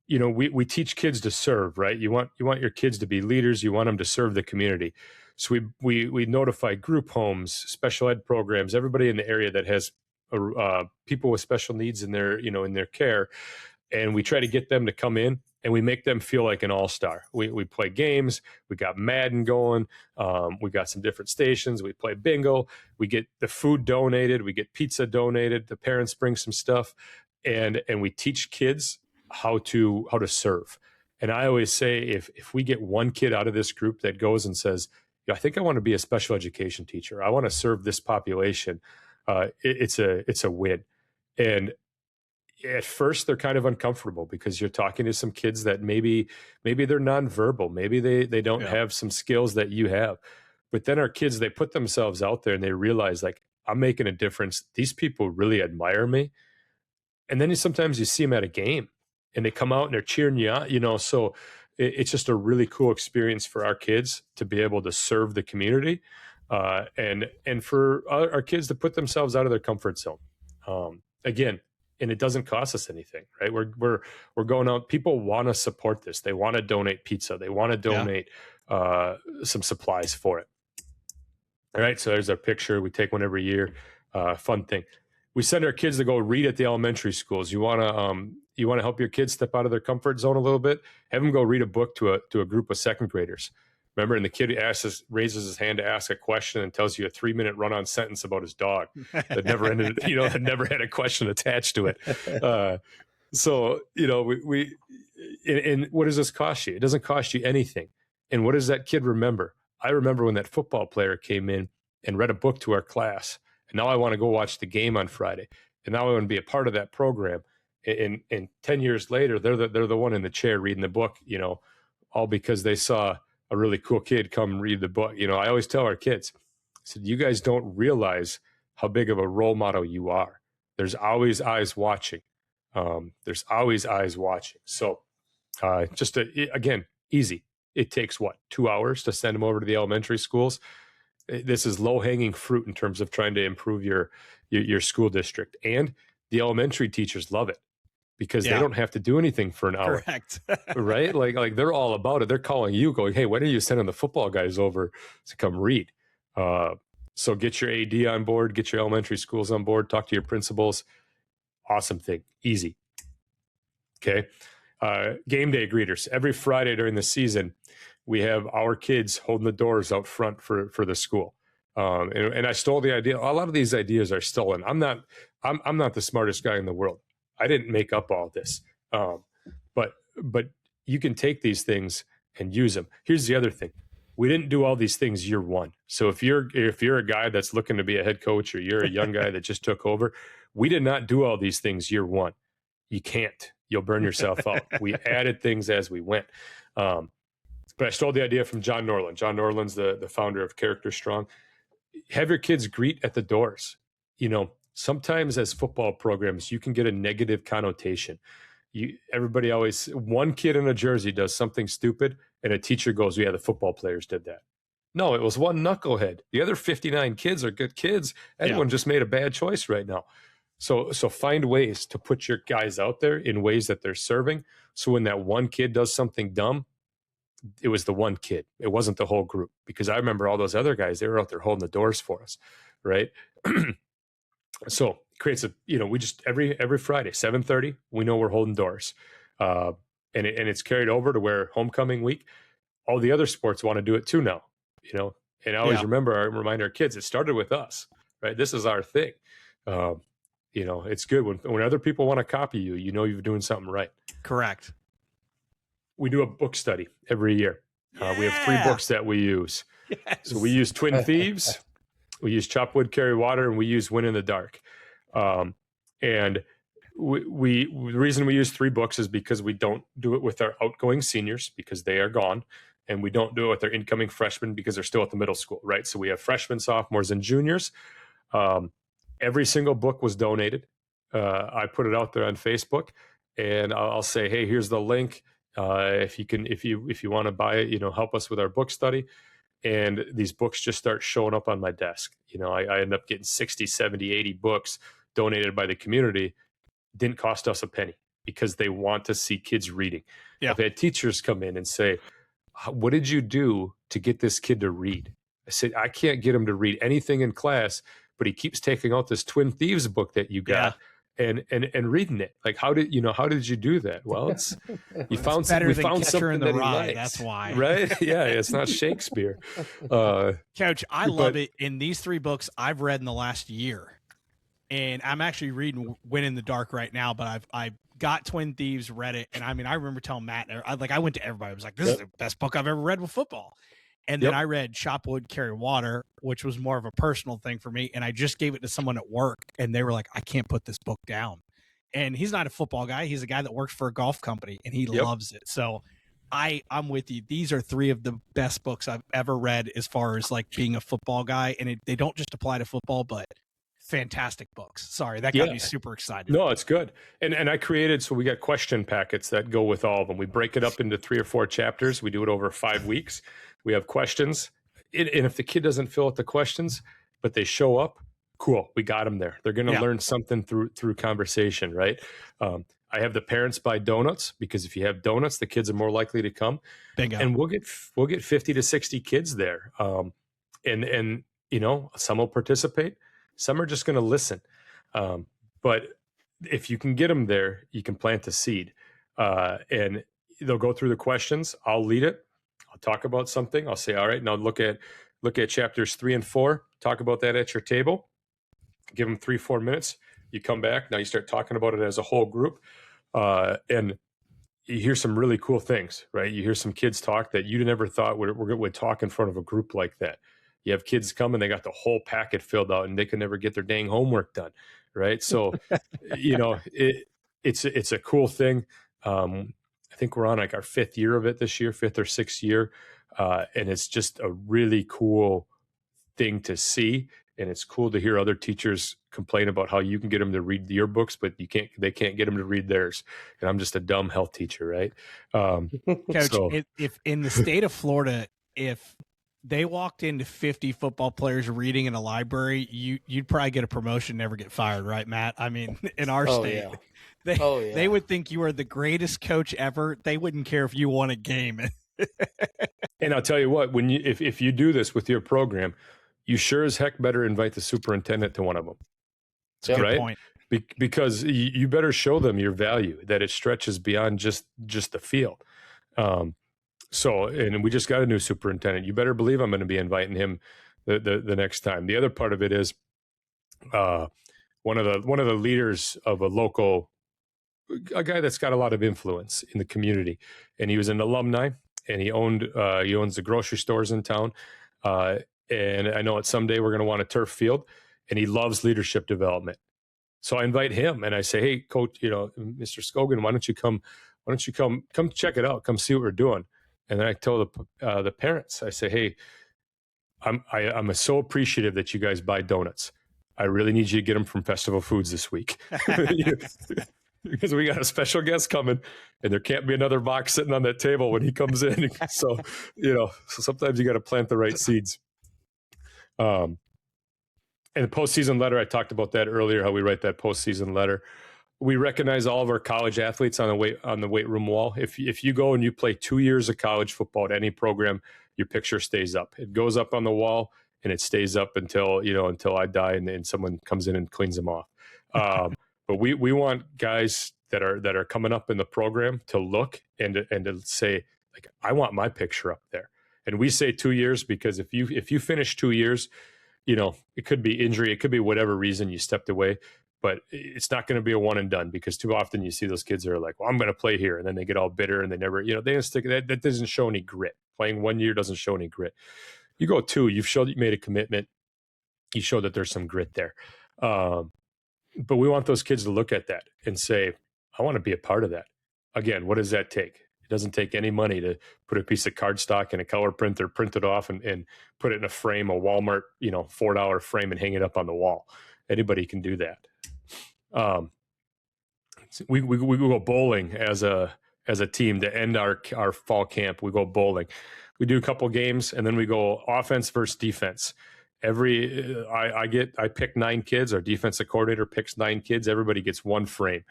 You know, we teach kids to serve, right? You want your kids to be leaders. You want them to serve the community. So we notify group homes, special ed programs, everybody in the area that has people with special needs in their care, and we try to get them to come in, and we make them feel like an all-star. We play games. We got Madden going. We got some different stations. We play bingo. We get the food donated. We get pizza donated. The parents bring some stuff, and we teach kids how to serve. And I always say, if we get one kid out of this group that goes and says, I think I want to be a special education teacher, I want to serve this population, it's a win. And at first they're kind of uncomfortable because you're talking to some kids that maybe they're nonverbal, maybe they don't have some skills that you have. But then our kids, they put themselves out there and they realize, like, I'm making a difference. These people really admire me. And then sometimes you see them at a game and they come out and they're cheering you on, so it's just a really cool experience for our kids to be able to serve the community, and for our kids to put themselves out of their comfort zone. Again, and it doesn't cost us anything, right? We're going out. People want to support this. They want to donate pizza. They want to donate some supplies for it. All right. So there's our picture. We take one every year. Fun thing. We send our kids to go read at the elementary schools. You want to help your kids step out of their comfort zone a little bit? Have them go read a book to a group of second graders. Remember, and the kid raises his hand to ask a question and tells you a 3-minute run-on sentence about his dog that never ended, that never had a question attached to it. So, and what does this cost you? It doesn't cost you anything. And what does that kid remember? I remember when that football player came in and read a book to our class. And now I want to go watch the game on Friday. And now I want to be a part of that program. And 10 years later, they're the one in the chair reading the book, all because they saw a really cool kid come read the book. I always tell our kids, I said, you guys don't realize how big of a role model you are. There's always eyes watching. There's always eyes watching. So again, easy. It takes 2 hours to send them over to the elementary schools. This is low-hanging fruit in terms of trying to improve your your school district. And the elementary teachers love it because they Yeah. don't have to do anything for an hour. Correct. Right? Like they're all about it. They're calling you going, hey, when are you sending the football guys over to come read? So get your AD on board, get your elementary schools on board, talk to your principals. Awesome thing. Easy. Okay. Game day greeters. Every Friday during the season, we have our kids holding the doors out front for the school. And I stole the idea. A lot of these ideas are stolen. I'm not the smartest guy in the world. I didn't make up all this. But you can take these things and use them. Here's the other thing. We didn't do all these things year one. So if you're a guy that's looking to be a head coach, or you're a young guy that just took over, we did not do all these things year one. You can't. You'll burn yourself out. We added things as we went. But I stole the idea from John Norland. John Norland's the founder of Character Strong. Have your kids greet at the doors. Sometimes as football programs, you can get a negative connotation. Everybody always, one kid in a jersey does something stupid and a teacher goes, yeah, the football players did that. No, it was one knucklehead. The other 59 kids are good kids. Everyone just made a bad choice right now. So find ways to put your guys out there in ways that they're serving. So when that one kid does something dumb, it was the one kid. It wasn't the whole group. Because I remember all those other guys, they were out there holding the doors for us, right? So creates we just every Friday, 7:30, we know we're holding doors. And it's carried over to where homecoming week, all the other sports want to do it too now, and I always remind our kids, it started with us, right? This is our thing. It's good when other people want to copy you, you're doing something right. Correct. We do a book study every year. We have 3 books that we use. Yes. So we use Twin Thieves, we use Chop Wood, Carry Water, and we use Win in the Dark. And the reason we use 3 books is because we don't do it with our outgoing seniors because they are gone, and we don't do it with our incoming freshmen because they're still at the middle school, right? So we have freshmen, sophomores, and juniors. Every single book was donated. I put it out there on Facebook, and I'll say, hey, here's the link. If you want to buy it, help us with our book study. And these books just start showing up on my desk. I end up getting 60, 70, 80 books donated by the community. Didn't cost us a penny because they want to see kids reading. Yeah. I've had teachers come in and say, what did you do to get this kid to read? I said, I can't get him to read anything in class, but he keeps taking out this Twin Thieves book that you got. Yeah. And reading it. Like, how did you do that? Well, we found something in the Rye. That's why, right? Yeah, it's not Shakespeare. Coach, I love it. In these 3 books I've read in the last year, and I'm actually reading Win in the Dark right now. But I've got Twin Thieves, read it, and I remember telling Matt, I went to everybody. I was like, this is the best book I've ever read with football. And then I read Chop Wood, Carry Water, which was more of a personal thing for me. And I just gave it to someone at work, and they were like, I can't put this book down. And he's not a football guy. He's a guy that works for a golf company, and he loves it. So I'm with you. These are 3 of the best books I've ever read as far as like being a football guy. And they don't just apply to football, but fantastic books. Sorry, that got me super excited. No, it's good. And I created, so we got question packets that go with all of them. We break it up into 3 or 4 chapters. We do it over 5 weeks. We have questions. And if the kid doesn't fill out the questions, but they show up, cool, we got them there. They're going to learn something through conversation, right? I have the parents buy donuts because if you have donuts, the kids are more likely to come. Bingo. And we'll get 50 to 60 kids there. And some will participate. Some are just going to listen. But if you can get them there, you can plant the seed. And they'll go through the questions. I'll lead it. I'll talk about something. I'll say, all right, now look at chapters 3 and 4. Talk about that at your table. Give them 3-4 minutes. You come back. Now you start talking about it as a whole group. And you hear some really cool things, right? You hear some kids talk that you never thought would talk in front of a group like that. You have kids come and they got the whole packet filled out and they can never get their dang homework done, right? So, it's a cool thing. I think we're on like our 5th year of it this year, 5th or 6th year. And it's just a really cool thing to see. And it's cool to hear other teachers complain about how you can get them to read your books, but they can't get them to read theirs. And I'm just a dumb health teacher, right? Coach, if in the state of Florida, if they walked into 50 football players reading in a library, you'd probably get a promotion, never get fired, right, Matt? I mean, in our state, they would think you are the greatest coach ever. They wouldn't care if you won a game. And I'll tell you what, when you if you do this with your program, you sure as heck better invite the superintendent to one of them. That's a good point. Because you better show them your value, that it stretches beyond just the field. So, and we just got a new superintendent. You better believe I'm going to be inviting him the next time. The other part of it is one of the leaders of a guy that's got a lot of influence in the community, and he was an alumni, and he owns the grocery stores in town. And I know that someday we're going to want a turf field, and he loves leadership development. So I invite him and I say, hey, Coach, Mr. Scogan, why don't you come check it out, come see what we're doing. And then I tell the parents, I say, hey, I'm so appreciative that you guys buy donuts. I really need you to get them from Festival Foods this week. Because we got a special guest coming, and there can't be another box sitting on that table when he comes in. So sometimes you got to plant the right seeds. And the postseason letter, I talked about that earlier, how we write that postseason letter. We recognize all of our college athletes on the weight room wall. If you go and you play 2 years of college football at any program, your picture stays up. It goes up on the wall, and it stays up until I die and someone comes in and cleans them off. But we want guys that are coming up in the program to look and to say, like, I want my picture up there. And we say 2 years because if you finish 2 years, it could be injury, it could be whatever reason you stepped away, but it's not going to be a one and done, because too often you see those kids that are like, well, I'm going to play here, and then they get all bitter and they never, they don't stick. That doesn't show any grit. Playing 1 year doesn't show any grit. You go 2, you've showed you made a commitment. You show that there's some grit there. But we want those kids to look at that and say, I want to be a part of that. Again, what does that take? It doesn't take any money to put a piece of cardstock in a color printer, print it off, and put it in a frame, a Walmart, $4 frame, and hang it up on the wall. Anybody can do that. We go bowling as a team to end our fall camp. We go bowling. We do a couple games, and then we go offense versus defense. I pick 9 kids. Our defensive coordinator picks 9 kids. Everybody gets one frame,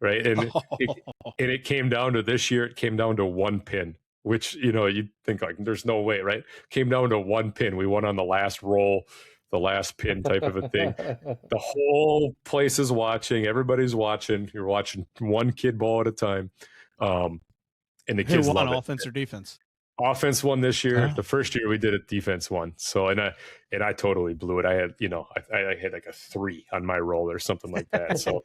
right? And it came down to this year. It came down to 1 pin, which you'd think like there's no way, right? Came down to 1 pin. We won on the last roll, the last pin type of a thing. The whole place is watching. Everybody's watching. You're watching one kid ball at a time, and the kids love it. Offense or defense? Offense won this year. The first year we did it, defense won. So and I totally blew it. I had I had like a 3 on my roll or something like that. So,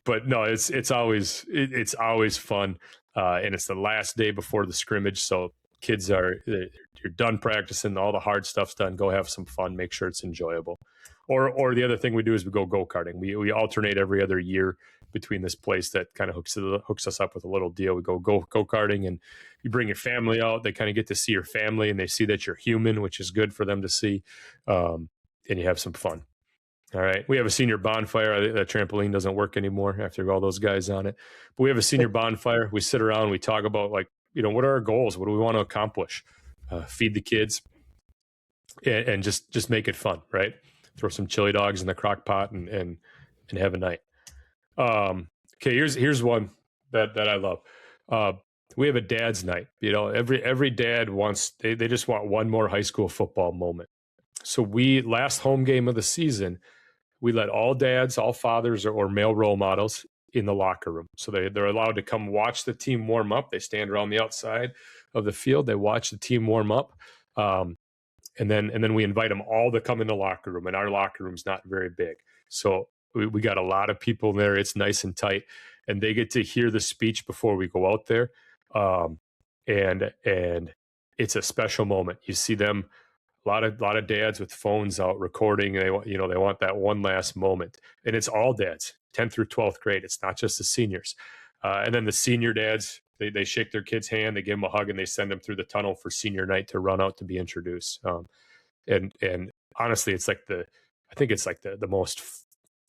but no, it's always fun, and it's the last day before the scrimmage. So kids you're done practicing, all the hard stuff's done. Go have some fun. Make sure it's enjoyable. Or the other thing we do is we go karting. We alternate every other year between this place that kind of hooks us up with a little deal. We go karting, and you bring your family out. They kind of get to see your family, and they see that you're human, which is good for them to see. And you have some fun. All right. We have a senior bonfire. That trampoline doesn't work anymore after all those guys on it. But we have a senior bonfire. We sit around. We talk about what are our goals? What do we want to accomplish? Feed the kids, and just make it fun, right? Throw some chili dogs in the crock pot and have a night. Okay, here's one that I love. We have a dad's night. Every dad wants, they just want one more high school football moment. So last home game of the season, we let all dads, all fathers or male role models in the locker room. So they're allowed to come watch the team warm up. They stand around the outside of the field. They watch the team warm up. And then we invite them all to come in the locker room, and our locker room's not very big. So we got a lot of people there. It's nice and tight, and they get to hear the speech before we go out there. And it's a special moment. You see them, a lot of dads with phones out recording. They want that one last moment, and it's all dads, 10th through 12th grade. It's not just the seniors. And then the senior dads, they shake their kid's hand, they give them a hug, and they send them through the tunnel for senior night to run out to be introduced. And honestly, I think it's like the most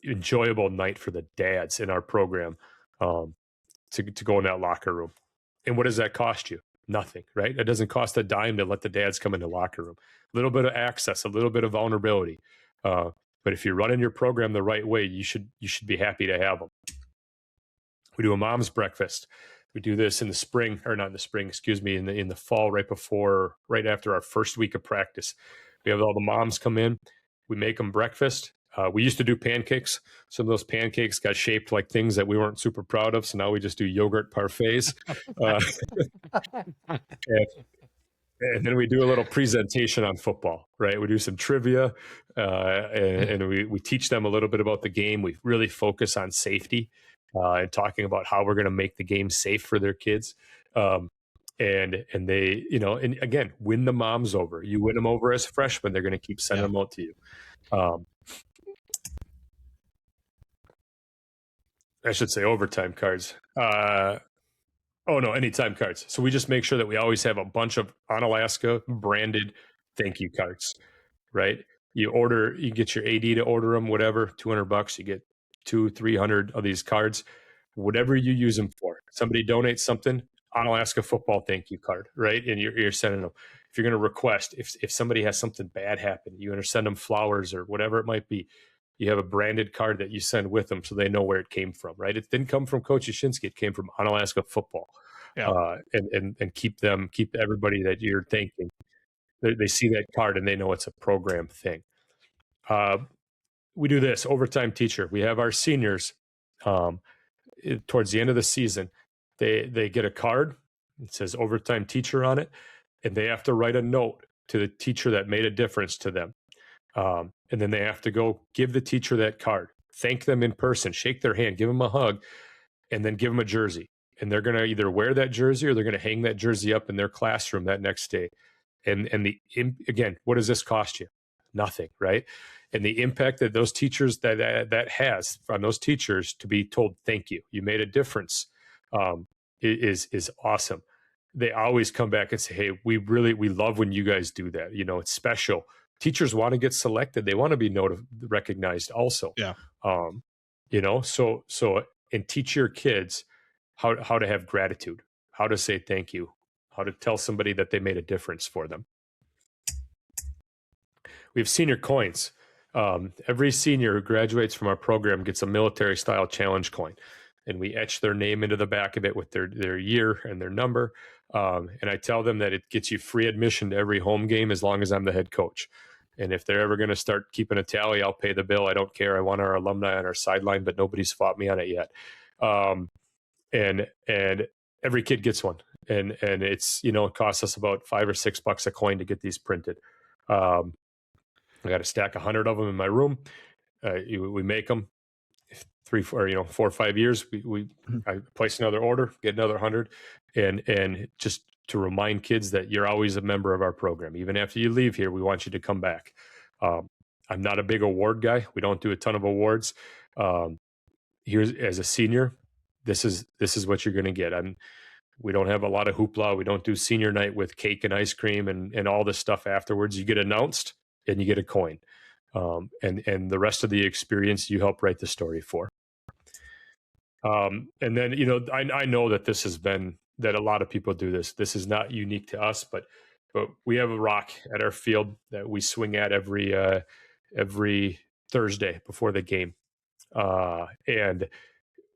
enjoyable night for the dads in our program, to go in that locker room. And what does that cost you? Nothing, right? It doesn't cost a dime to let the dads come in the locker room. A little bit of access, a little bit of vulnerability. But if you're running your program the right way, you should be happy to have them. We do a mom's breakfast. We do this in the spring, or not in the spring, excuse me, in the fall, right after our first week of practice. We have all the moms come in. We make them breakfast. We used to do pancakes. Some of those pancakes got shaped like things that we weren't super proud of. So now we just do yogurt parfaits. And then we do a little presentation on football, right? We do some trivia, and we teach them a little bit about the game. We really focus on safety and talking about how we're going to make the game safe for their kids. And they, and again, win the moms over. You win them over as freshmen, they're going to keep sending them out to you. I should say overtime cards. Anytime cards. So we just make sure that we always have a bunch of Onalaska branded thank you cards, right? You get your AD to order them, whatever, $200, you get 200-300 of these cards, whatever you use them for. Somebody donates something, Onalaska football thank you card, right? And you're sending them. If you're going to request, if somebody has something bad happen, you're going to send them flowers or whatever it might be. You have a branded card that you send with them so they know where it came from, right? It didn't come from Coach Yashinsky. It came from Onalaska football. Yeah. And keep everybody that you're thanking. They see that card and they know it's a program thing. We do this overtime teacher. We have our seniors towards the end of the season. They get a card. It says overtime teacher on it, and they have to write a note to the teacher that made a difference to them. And then they have to go give the teacher that card, thank them in person, shake their hand, give them a hug, and then give them a jersey. And they're going to either wear that jersey or they're going to hang that jersey up in their classroom that next day. And again, what does this cost you? Nothing, right? And the impact that those teachers that has on those teachers to be told, thank you, you made a difference, is awesome. They always come back and say, hey, we love when you guys do that. It's special. Teachers want to get selected. They want to be recognized also. Yeah. So and teach your kids how to have gratitude, how to say thank you, how to tell somebody that they made a difference for them. We have senior coins. Every senior who graduates from our program gets a military style challenge coin, and we etch their name into the back of it with their year and their number. And I tell them that it gets you free admission to every home game as long as I'm the head coach. And if they're ever going to start keeping a tally, I'll pay the bill. I don't care. I want our alumni on our sideline, but nobody's fought me on it yet. And every kid gets one. And it's, it costs us about $5 or $6 a coin to get these printed. I got a stack 100 of them in my room. We make them 4 or 5 years. I place another order, get another 100, and just to remind kids that you're always a member of our program. Even after you leave here, we want you to come back. I'm not a big award guy. We don't do a ton of awards. Here's, as a senior, this is what you're going to get. We don't have a lot of hoopla. We don't do senior night with cake and ice cream and all this stuff afterwards. You get announced and you get a coin. And the rest of the experience you help write the story for. And then, I know that this has been, that a lot of people do this. This is not unique to us, but we have a rock at our field that we swing at every Thursday before the game. And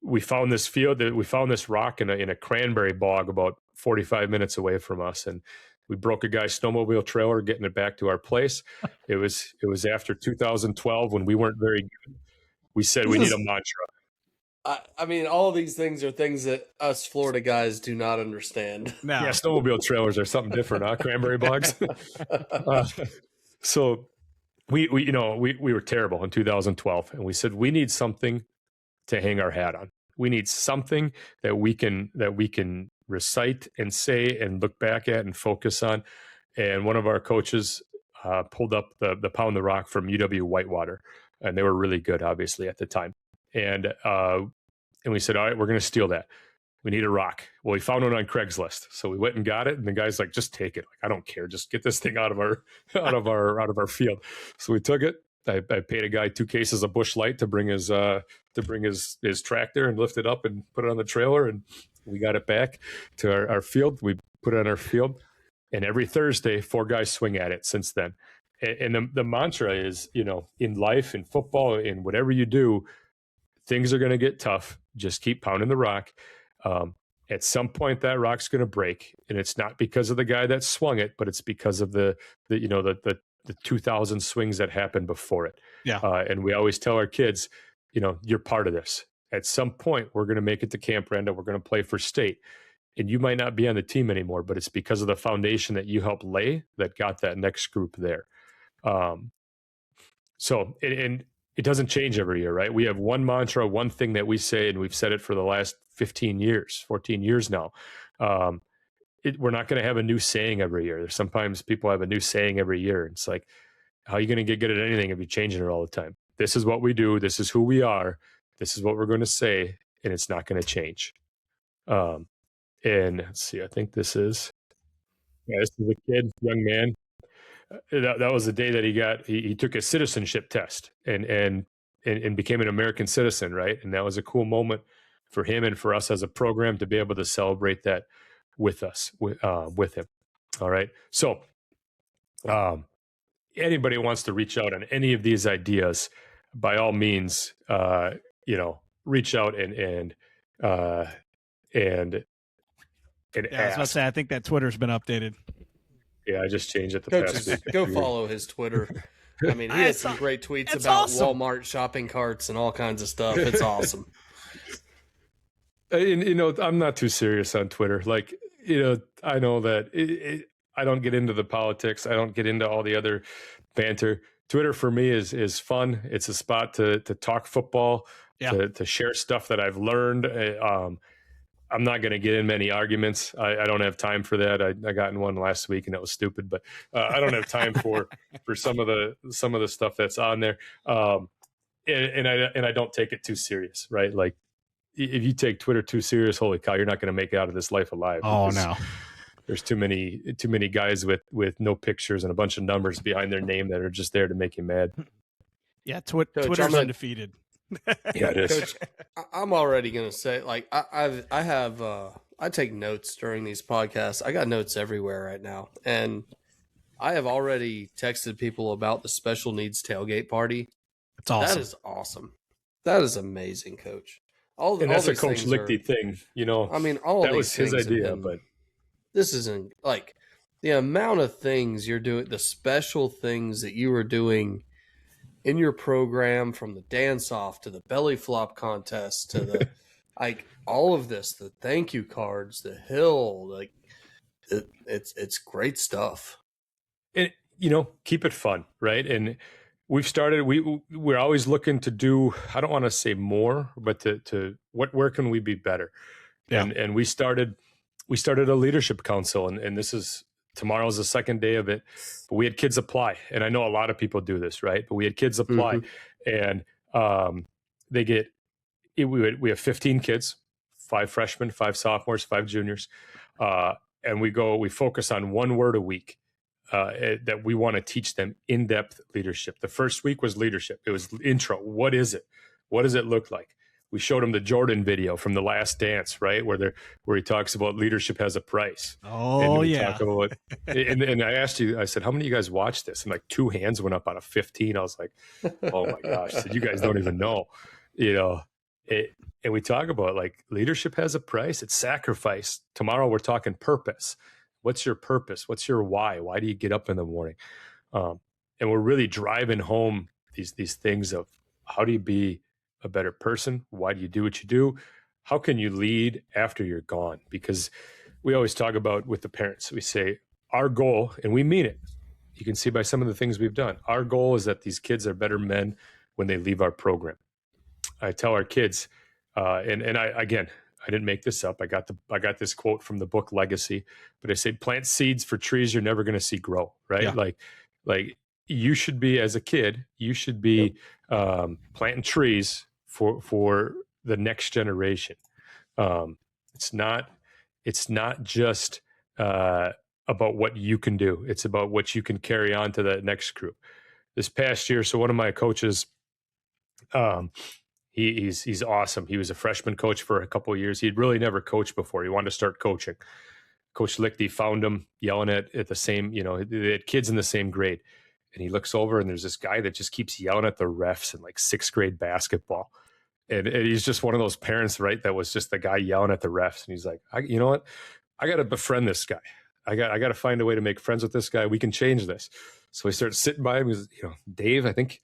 we found this rock in a cranberry bog about 45 minutes away from us. And we broke a guy's snowmobile trailer getting it back to our place. It was after 2012 when we weren't very good. We said we need a mantra. I mean, all of these things are things that us Florida guys do not understand. No. Yeah, snowmobile trailers are something different, huh? Cranberry bogs. So we were terrible in 2012, and we said we need something to hang our hat on. We need something that we can recite and say and look back at and focus on. And one of our coaches pulled up the Pound the Rock from UW Whitewater, and they were really good, obviously, at the time. And we said, all right, we're going to steal that. We need a rock. Well, we found one on Craigslist, so we went and got it. And the guy's like, just take it. Like, I don't care. Just get this thing out of our field. So we took it. I paid a guy 2 cases of Busch Light to bring his tractor and lift it up and put it on the trailer. And we got it back to our field. We put it on our field, and every Thursday, 4 guys swing at it since then. And the mantra is, in life, in football, in whatever you do, things are going to get tough. Just keep pounding the rock. At some point, that rock's going to break, and it's not because of the guy that swung it, but it's because of the 2,000 swings that happened before it. Yeah. And we always tell our kids, you're part of this. At some point, we're going to make it to Camp Randall. We're going to play for state. And you might not be on the team anymore, but it's because of the foundation that you helped lay that got that next group there. So it doesn't change every year, right? We have one mantra, one thing that we say, and we've said it for the last 14 years now. We're not going to have a new saying every year. Sometimes people have a new saying every year. It's like, how are you going to get good at anything if you're changing it all the time? This is what we do. This is who we are. This is what we're going to say, and it's not going to change. And let's see, I think this is a kid, young man. That was the day that he took a citizenship test and became an American citizen, right? And that was a cool moment for him and for us as a program to be able to celebrate that with him. All right. So anybody wants to reach out on any of these ideas, by all means, reach out and Yeah, I was about to ask. say, I think that Twitter's been updated. Yeah, I just changed it the Coach, past week. go follow his Twitter. I mean, he has some great tweets it's about awesome. Walmart shopping carts and all kinds of stuff. It's awesome. And, I'm not too serious on Twitter. Like, I know that I don't get into the politics. I don't get into all the other banter. Twitter for me is fun. It's a spot to talk football, to share stuff that I've learned. I'm not going to get in many arguments. I don't have time for that. I got in one last week and that was stupid, but I don't have time for some of the stuff that's on there. And I don't take it too serious, right? Like, if you take Twitter too serious, holy cow, you're not going to make it out of this life alive. Oh no. There's too many guys with no pictures and a bunch of numbers behind their name that are just there to make you mad. Yeah, Coach, Twitter's undefeated. Yeah, it is. Coach, I'm already going to say, like, I take notes during these podcasts. I got notes everywhere right now. And I have already texted people about the special needs tailgate party. It's awesome. That is awesome. That is amazing, Coach. And that's a Coach Lichty thing, I mean, that was his idea, but this isn't like the amount of things you're doing, the special things that you are doing in your program, from the dance off to the belly flop contest to the like all of this, the thank you cards, the hill, like it's great stuff. And keep it fun, right? And we've started. We're always looking to do. I don't want to say more, but to where can we be better? Yeah. And we started a leadership council, and this is tomorrow's the second day of it. But we had kids apply, and I know a lot of people do this, right? But we had kids apply, and they get. We have 15 kids, 5 freshmen, 5 sophomores, 5 juniors, and we focus on one word a week. That we want to teach them in-depth leadership. The first week was leadership. It was intro. What is it? What does it look like? We showed them the Jordan video from The Last Dance, right? Where he talks about leadership has a price. Oh, yeah. And I asked you, I said, how many of you guys watched this? And like 2 hands went up out of 15. I was like, oh my gosh. I said, you guys don't even know, and we talk about like leadership has a price. It's sacrifice. Tomorrow we're talking purpose. What's your purpose? What's your why? Why do you get up in the morning? And we're really driving home these things of how do you be a better person? Why do you do what you do? How can you lead after you're gone? Because we always talk about with the parents, we say our goal, and we mean it. You can see by some of the things we've done. Our goal is that these kids are better men when they leave our program. I tell our kids, and I didn't make this up. I got this quote from the book Legacy, but I say plant seeds for trees you're never going to see grow, right? Yeah. Like you should be, as a kid, you should be planting trees for the next generation. It's not just about what you can do. It's about what you can carry on to the next group. This past year, so one of my coaches, he's awesome. He was a freshman coach for a couple of years. He'd really never coached before. He wanted to start coaching. Coach Lichty found him yelling at the same, they had kids in the same grade. And he looks over and there's this guy that just keeps yelling at the refs in like 6th grade basketball. And he's just one of those parents, right? That was just the guy yelling at the refs. And he's like, you know what? I got to befriend this guy. I got to find a way to make friends with this guy. We can change this. So he starts sitting by him. He's, Dave, I think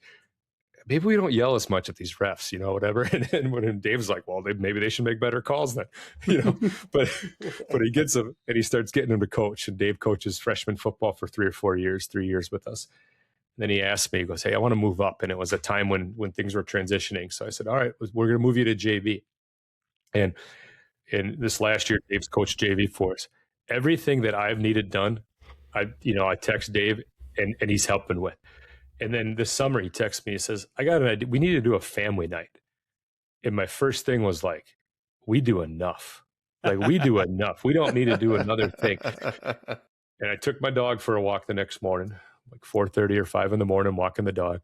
maybe we don't yell as much at these refs, whatever. And when Dave's like, well, maybe they should make better calls then, but he gets him and he starts getting him to coach. And Dave coaches freshman football for 3 years with us. And then he asked me, he goes, hey, I want to move up. And it was a time when things were transitioning. So I said, all right, we're going to move you to JV. And this last year, Dave's coached JV for us. Everything that I've needed done, I text Dave and he's helping with. And then this summer he texts me, he says, I got an idea. We need to do a family night. And my first thing was like, we do enough. Like we do enough. We don't need to do another thing. And I took my dog for a walk the next morning, like 4:30 or 5 in the morning, walking the dog.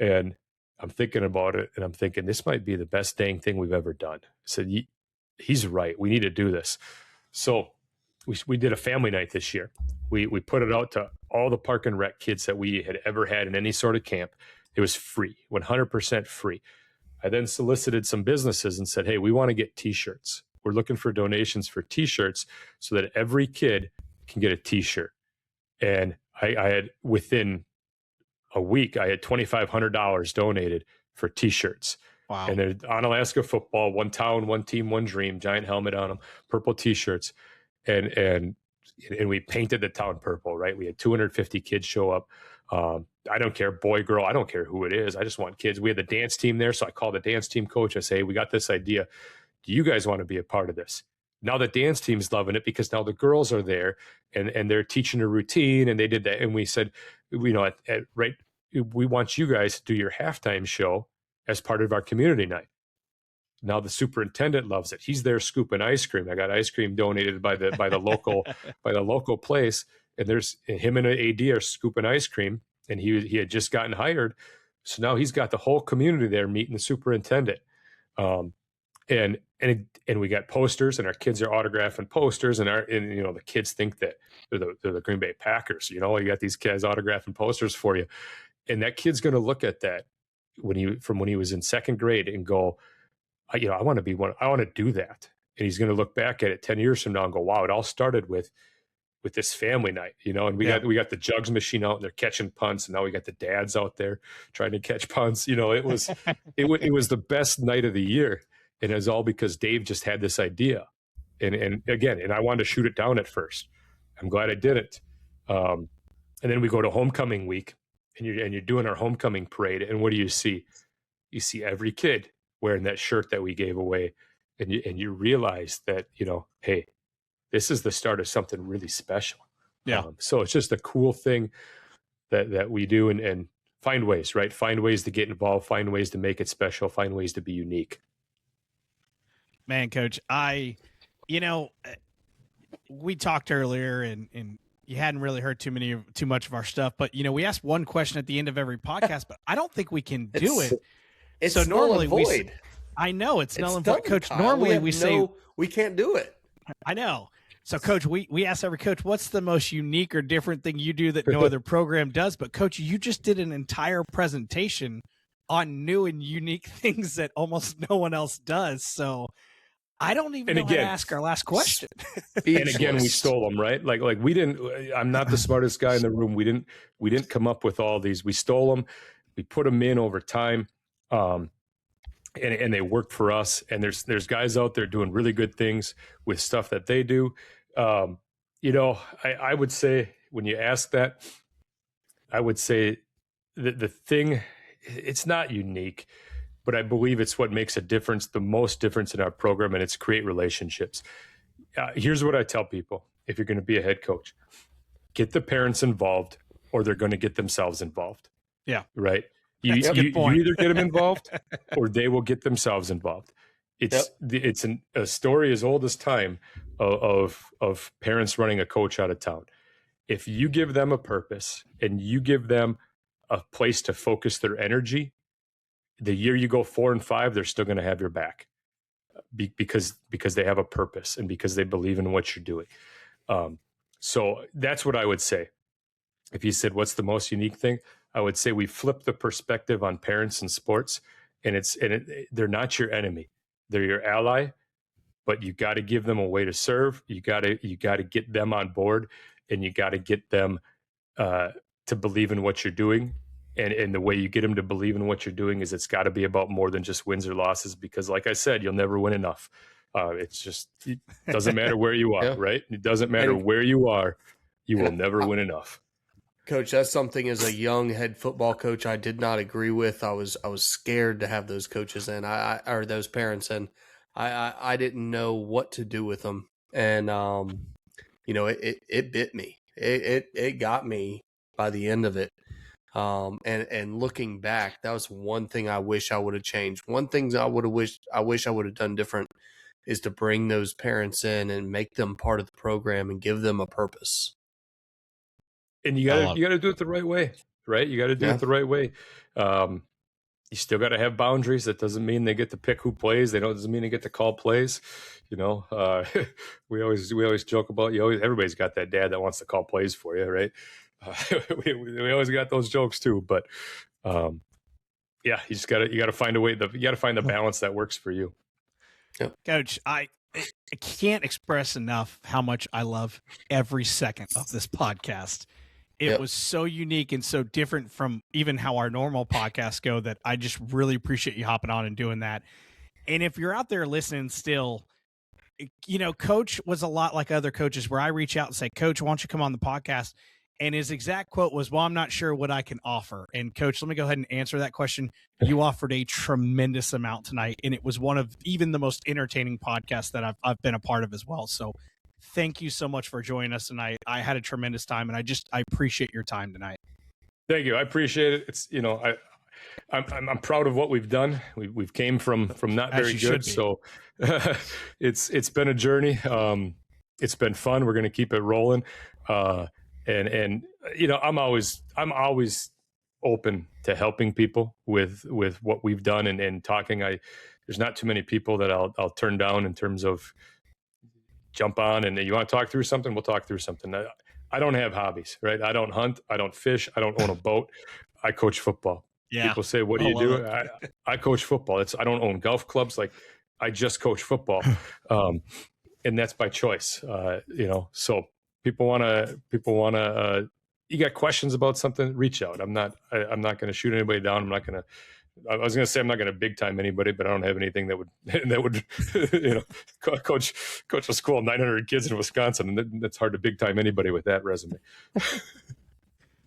And I'm thinking about it. And I'm thinking, this might be the best dang thing we've ever done. I said, he's right. We need to do this. So we did a family night this year. We put it out to all the park and rec kids that we had ever had in any sort of camp. It was free, 100% free. I then solicited some businesses and said, hey, we want to get t-shirts. We're looking for donations for t-shirts so that every kid can get a t-shirt. And I had, within a week, I had $2,500 donated for t-shirts. Wow. And there's Onalaska football, one town, one team, one dream, giant helmet on them, purple t-shirts. And we painted the town purple, right? We had 250 kids show up. I don't care, boy, girl, I don't care who it is. I just want kids. We had the dance team there. So I called the dance team coach. I say, hey, we got this idea. Do you guys want to be a part of this? Now the dance team's loving it because now the girls are there and they're teaching a routine and they did that. And we said, we want you guys to do your halftime show as part of our community night. Now the superintendent loves it. He's there scooping ice cream. I got ice cream donated by the local place, and there's him and an AD are scooping ice cream, and he had just gotten hired, so now he's got the whole community there meeting the superintendent, and we got posters, and our kids are autographing posters, and the kids think that they're the Green Bay Packers. You got these kids autographing posters for you, and that kid's going to look at that when he was in 2nd grade and go, I want to be one. I want to do that. And he's going to look back at it 10 years from now and go, wow, it all started with this family night, and we got the jugs machine out and they're catching punts. And now we got the dads out there trying to catch punts. It was, it was the best night of the year. And it was all because Dave just had this idea. And I wanted to shoot it down at first. I'm glad I didn't. And then we go to homecoming week and you're doing our homecoming parade. And what do you see? You see every kid wearing that shirt that we gave away. And you realize that, hey, this is the start of something really special. Yeah. So it's just a cool thing that we do and find ways, right? Find ways to get involved, find ways to make it special, find ways to be unique. Man, Coach, we talked earlier and you hadn't really heard too much of our stuff, but we asked one question at the end of every podcast, but I don't think we can do it. It's so null normally and void. I know it's null and done, void, Coach. Kyle. Normally we say we can't do it. I know. So, Coach, we ask every coach, what's the most unique or different thing you do that no other program does? But, Coach, you just did an entire presentation on new and unique things that almost no one else does. So, I don't even know how to ask our last question. And again, we stole them, right? Like we didn't. I'm not the smartest guy in the room. We didn't come up with all these. We stole them. We put them in over time. And they work for us. And there's guys out there doing really good things with stuff that they do. I would say when you ask that, I would say that the thing, it's not unique, but I believe it's what makes a difference, the most difference in our program, and it's create relationships. Here's what I tell people. If you're going to be a head coach, get the parents involved or they're going to get themselves involved. Yeah. Right. You either get them involved or they will get themselves involved. It's a story as old as time of parents running a coach out of town. If you give them a purpose and you give them a place to focus their energy, the year you go 4 and 5, they're still going to have your back because they have a purpose and because they believe in what you're doing. So that's what I would say. If you said, what's the most unique thing? I would say we flip the perspective on parents and sports, and they're not your enemy. They're your ally, but you got to give them a way to serve. You got to get them on board, and you got to get them to believe in what you're doing. And the way you get them to believe in what you're doing is it's got to be about more than just wins or losses, because like I said, you'll never win enough. It doesn't matter where you are, Yeah. right? It doesn't matter where you are. You will never win enough. Coach, that's something as a young head football coach I did not agree with. I was scared to have those coaches in, or those parents in. I didn't know what to do with them, and it bit me. It got me by the end of it. And looking back, that was one thing I wish I would have changed. One thing I wish I would have done different is to bring those parents in and make them part of the program and give them a purpose. And you got to do it the right way, right? You got to do it the right way. You still got to have boundaries. That doesn't mean they get to pick who plays. Doesn't mean they get to call plays. We always joke about everybody's got that dad that wants to call plays for you, right? We always got those jokes too, but you got to find a way. You got to find the balance that works for you. Yep. Coach, I can't express enough how much I love every second of this podcast. It was so unique and so different from even how our normal podcasts go that I just really appreciate you hopping on and doing that. And if you're out there listening still, Coach was a lot like other coaches where I reach out and say, Coach, why don't you come on the podcast? And his exact quote was, well, I'm not sure what I can offer. And Coach, let me go ahead and answer that question. You offered a tremendous amount tonight, and it was one of even the most entertaining podcasts that I've been a part of as well. So thank you so much for joining us tonight. I had a tremendous time, and I appreciate your time tonight. Thank you. I appreciate it. It's, I'm proud of what we've done. We've came from not very good. So it's been a journey. It's been fun. We're going to keep it rolling. And I'm always open to helping people with what we've done and talking. There's not too many people that I'll turn down in terms of jump on and you want to talk through something, we'll talk through something. I don't have hobbies, right? I don't hunt. I don't fish. I don't own a boat. I coach football. Yeah. People say, what do you do? I coach football. I don't own golf clubs. Like I just coach football. And that's by choice. So people want to, you got questions about something, reach out. I'm not going to shoot anybody down. I was going to say I'm not going to big time anybody, but I don't have anything that would coach a school of 900 kids in Wisconsin. And that's hard to big time anybody with that resume.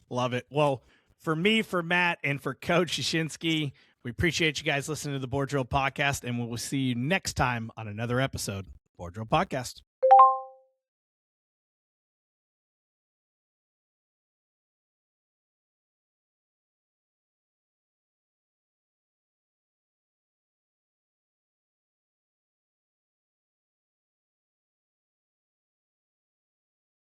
Love it. Well, for me, for Matt, and for Coach Yashinsky, we appreciate you guys listening to the Board Drill Podcast, and we will see you next time on another episode of Board Drill Podcast.